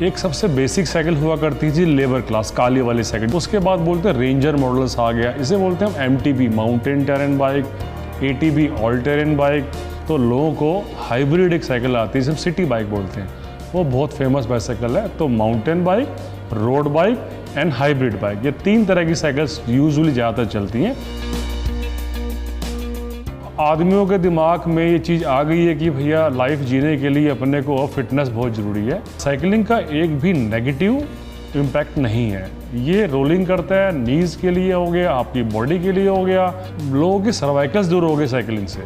एक सबसे बेसिक साइकिल हुआ करती थी लेबर क्लास, काली वाली साइकिल। उसके बाद बोलते हैं रेंजर मॉडल्स आ गया, इसे बोलते हैं हम MTB, mountain terrain bike, ATB, all terrain bike. तो लोगों को हाइब्रिड एक साइकिल आती है, सिर्फ सिटी बाइक बोलते हैं, वो बहुत फेमस बाइसाइकिल है। तो mountain bike, road bike and hybrid bike, ये 3 तरह की साइकिल्स यूजुअली ज़्यादातर चलती हैं। आदमियों के दिमाग में ये चीज़ आ गई है कि भैया लाइफ जीने के लिए अपने को फिटनेस बहुत ज़रूरी है। साइकिलिंग का एक भी नेगेटिव इम्पैक्ट नहीं है। ये रोलिंग करता है, नीज के लिए हो गया, आपकी बॉडी के लिए हो गया, लोगों की सर्वाइकल्स दूर हो गए साइकिलिंग से।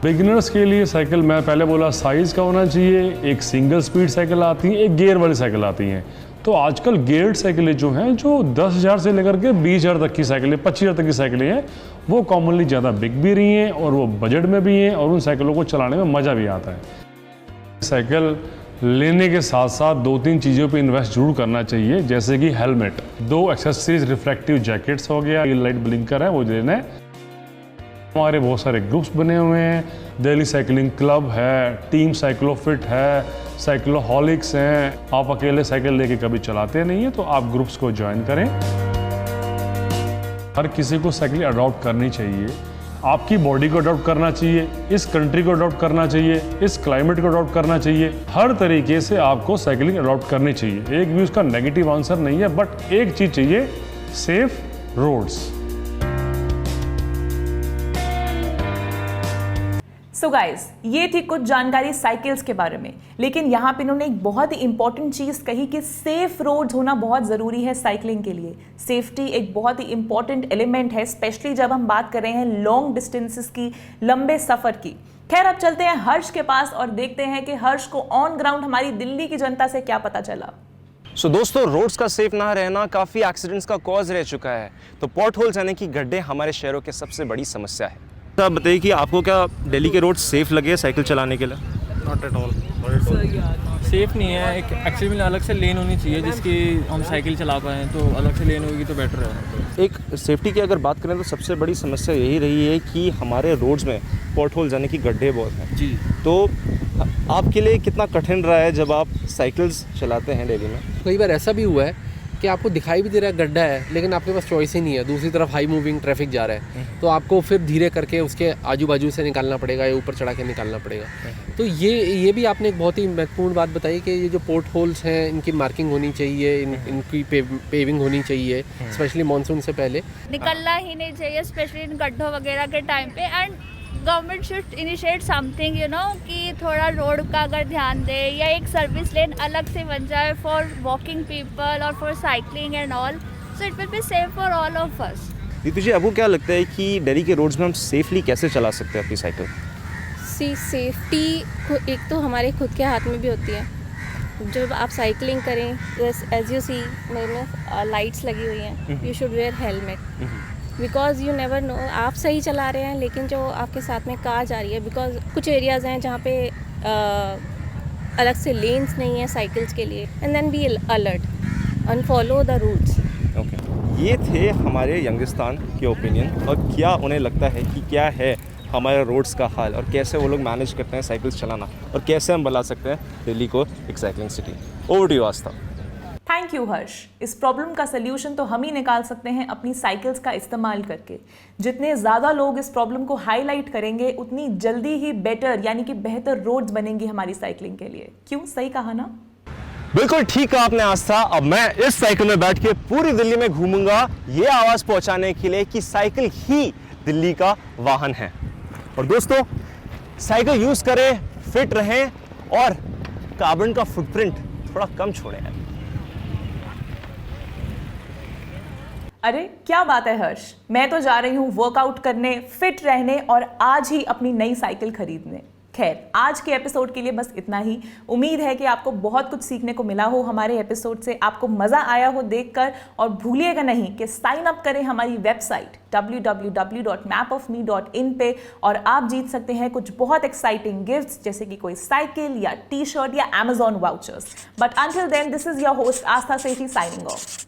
बिगिनर्स के लिए साइकिल, मैं पहले बोला साइज़ का होना चाहिए। एक सिंगल स्पीड साइकिल आती है, एक गियर वाली साइकिल आती हैं। तो आजकल गियर्ड साइकिलें जो हैं, जो 10,000 से लेकर के 20,000 तक की साइकिलें, 25,000 तक की साइकिलें हैं, वो कॉमनली ज़्यादा बिक भी रही हैं और वो बजट में भी हैं और उन साइकिलों को चलाने में मज़ा भी आता है। साइकिल लेने के साथ साथ 2-3 चीज़ों पे इन्वेस्ट जरूर करना चाहिए, जैसे कि हेलमेट, 2 एक्सेसरीज, रिफ्लेक्टिव जैकेट्स हो गया, लाइट ब्लिंकर है वो लेना है। हमारे बहुत सारे ग्रुप्स बने हुए हैं, दिल्ली साइकिलिंग क्लब है, टीम साइक्लोफिट है, साइक्लोहॉलिक्स हैं। आप अकेले साइकिल लेके कभी चलाते नहीं हैं तो आप ग्रुप्स को ज्वाइन करें। हर किसी को साइकिल अडॉप्ट करनी चाहिए, आपकी बॉडी को अडॉप्ट करना चाहिए, इस कंट्री को अडॉप्ट करना चाहिए, इस क्लाइमेट को अडॉप्ट करना चाहिए। हर तरीके से आपको साइकिलिंग अडॉप्ट करनी चाहिए। एक भी उसका नेगेटिव आंसर नहीं है, बट एक चीज़ चाहिए, सेफ रोड्स। सो गाइस, ये थी कुछ जानकारी साइकिल्स के बारे में, लेकिन यहाँ पे इन्होंने एक बहुत ही इंपॉर्टेंट चीज़ कही कि सेफ रोड्स होना बहुत ज़रूरी है साइकिलिंग के लिए। सेफ्टी एक बहुत ही इंपॉर्टेंट एलिमेंट है, स्पेशली जब हम बात कर रहे हैं लॉन्ग डिस्टेंसेस की, लंबे सफ़र की। खैर, अब चलते हैं हर्ष के पास और देखते हैं कि हर्ष को ऑन ग्राउंड हमारी दिल्ली की जनता से क्या पता चला। सो दोस्तों, रोड्स का सेफ ना रहना काफ़ी एक्सीडेंट्स का कॉज रह चुका है। तो पॉट होल्स यानी कि गड्ढे हमारे शहरों की सबसे बड़ी समस्या है। तो आप बताइए कि आपको क्या दिल्ली के रोड सेफ लगे साइकिल चलाने के लिए? नॉट एट ऑल, सेफ नहीं है। एक एक्चुअली में अलग से लेन होनी चाहिए जिसकी हम साइकिल चला पाएँ, तो अलग से लेन होगी तो बेटर है। एक सेफ्टी की अगर बात करें तो सबसे बड़ी समस्या यही रही है कि हमारे रोड्स में पॉट होल्स यानी कि गड्ढे बहुत हैं जी। तो आपके लिए कितना कठिन रहा है जब आप साइकिल्स चलाते हैं दिल्ली में? कई बार ऐसा भी हुआ है कि आपको दिखाई भी दे रहा है गड्ढा है, लेकिन आपके पास चॉइस ही नहीं है, दूसरी तरफ हाई मूविंग ट्रैफिक जा रहा है, तो आपको फिर धीरे करके उसके आजू बाजू से निकालना पड़ेगा या ऊपर चढ़ा के निकालना पड़ेगा। तो ये भी आपने एक बहुत ही महत्वपूर्ण बात बताई कि ये जो पोर्ट होल्स हैं इनकी मार्किंग होनी चाहिए, इनकी पेविंग होनी चाहिए, स्पेशली मानसून से पहले। निकलना ही नहीं चाहिए स्पेशली इन गड्ढों वगैरह के टाइम पे। And government should initiate something कि थोड़ा रोड का अगर ध्यान दे, या एक सर्विस लेन अलग से बन जाए फॉर वॉकिंग पीपल और for cycling and all, so it will be safe for all of us. Ritu ji, आपको क्या लगता है कि दिल्ली के रोड्स में हम सेफली कैसे चला सकते हैं अपनी साइकिल? सेफ्टी एक तो हमारे खुद के हाथ में भी होती है। जब आप साइकिलिंग करें, एज यू सी मेरे में लाइट्स लगी हुई हैं, you should where helmet, because you never no, आप सही चला रहे हैं लेकिन जो आपके साथ में कार जा रही है, बिकॉज कुछ एरियाज़ हैं जहाँ पे अलग से लेन्स नहीं है साइकिल्स के लिए, and then be alert and follow the routes. Okay, ये थे हमारे यंगिस्तान के ओपिनियन, और क्या उन्हें लगता है कि क्या है हमारे रोड्स का हाल और कैसे वो लोग मैनेज करते हैं साइकिल्स चलाना, और कैसे हम बना सकते हैं दिल्ली को एक cycling city. Over to you Aastha. Thank you Harsh. इस प्रॉब्लम का सल्यूशन तो हम ही निकाल सकते हैं अपनी साइकिल्स का इस्तेमाल करके। जितने ज़्यादा लोग इस प्रॉब्लम को हाईलाइट करेंगे, उतनी जल्दी ही बेटर यानी कि बेहतर रोड्स बनेंगी हमारी साइकिलिंग के लिए। क्यों, सही कहा ना? बिल्कुल ठीक कहा आपने आस्था। अब मैं इस साइकिल में बैठ के पूरी दिल्ली में घूमूंगा, ये आवाज़ पहुंचाने के लिए कि साइकिल ही दिल्ली का वाहन है। और दोस्तों, साइकिल यूज़ करें, फिट रहें और कार्बन का फुटप्रिंट थोड़ा कम छोड़ें। अरे क्या बात है हर्ष, मैं तो जा रही हूँ वर्कआउट करने, फिट रहने और आज ही अपनी नई साइकिल खरीदने। खैर, आज के एपिसोड के लिए बस इतना ही। उम्मीद है कि आपको बहुत कुछ सीखने को मिला हो हमारे एपिसोड से, आपको मज़ा आया हो देखकर। और भूलिएगा नहीं कि साइन अप करें हमारी वेबसाइट www.mapofme.in पे, और आप जीत सकते हैं कुछ बहुत एक्साइटिंग गिफ्ट्स, जैसे कि कोई साइकिल या टी-शर्ट या Amazon vouchers. But until then, this is your host Aastha Sethi signing of.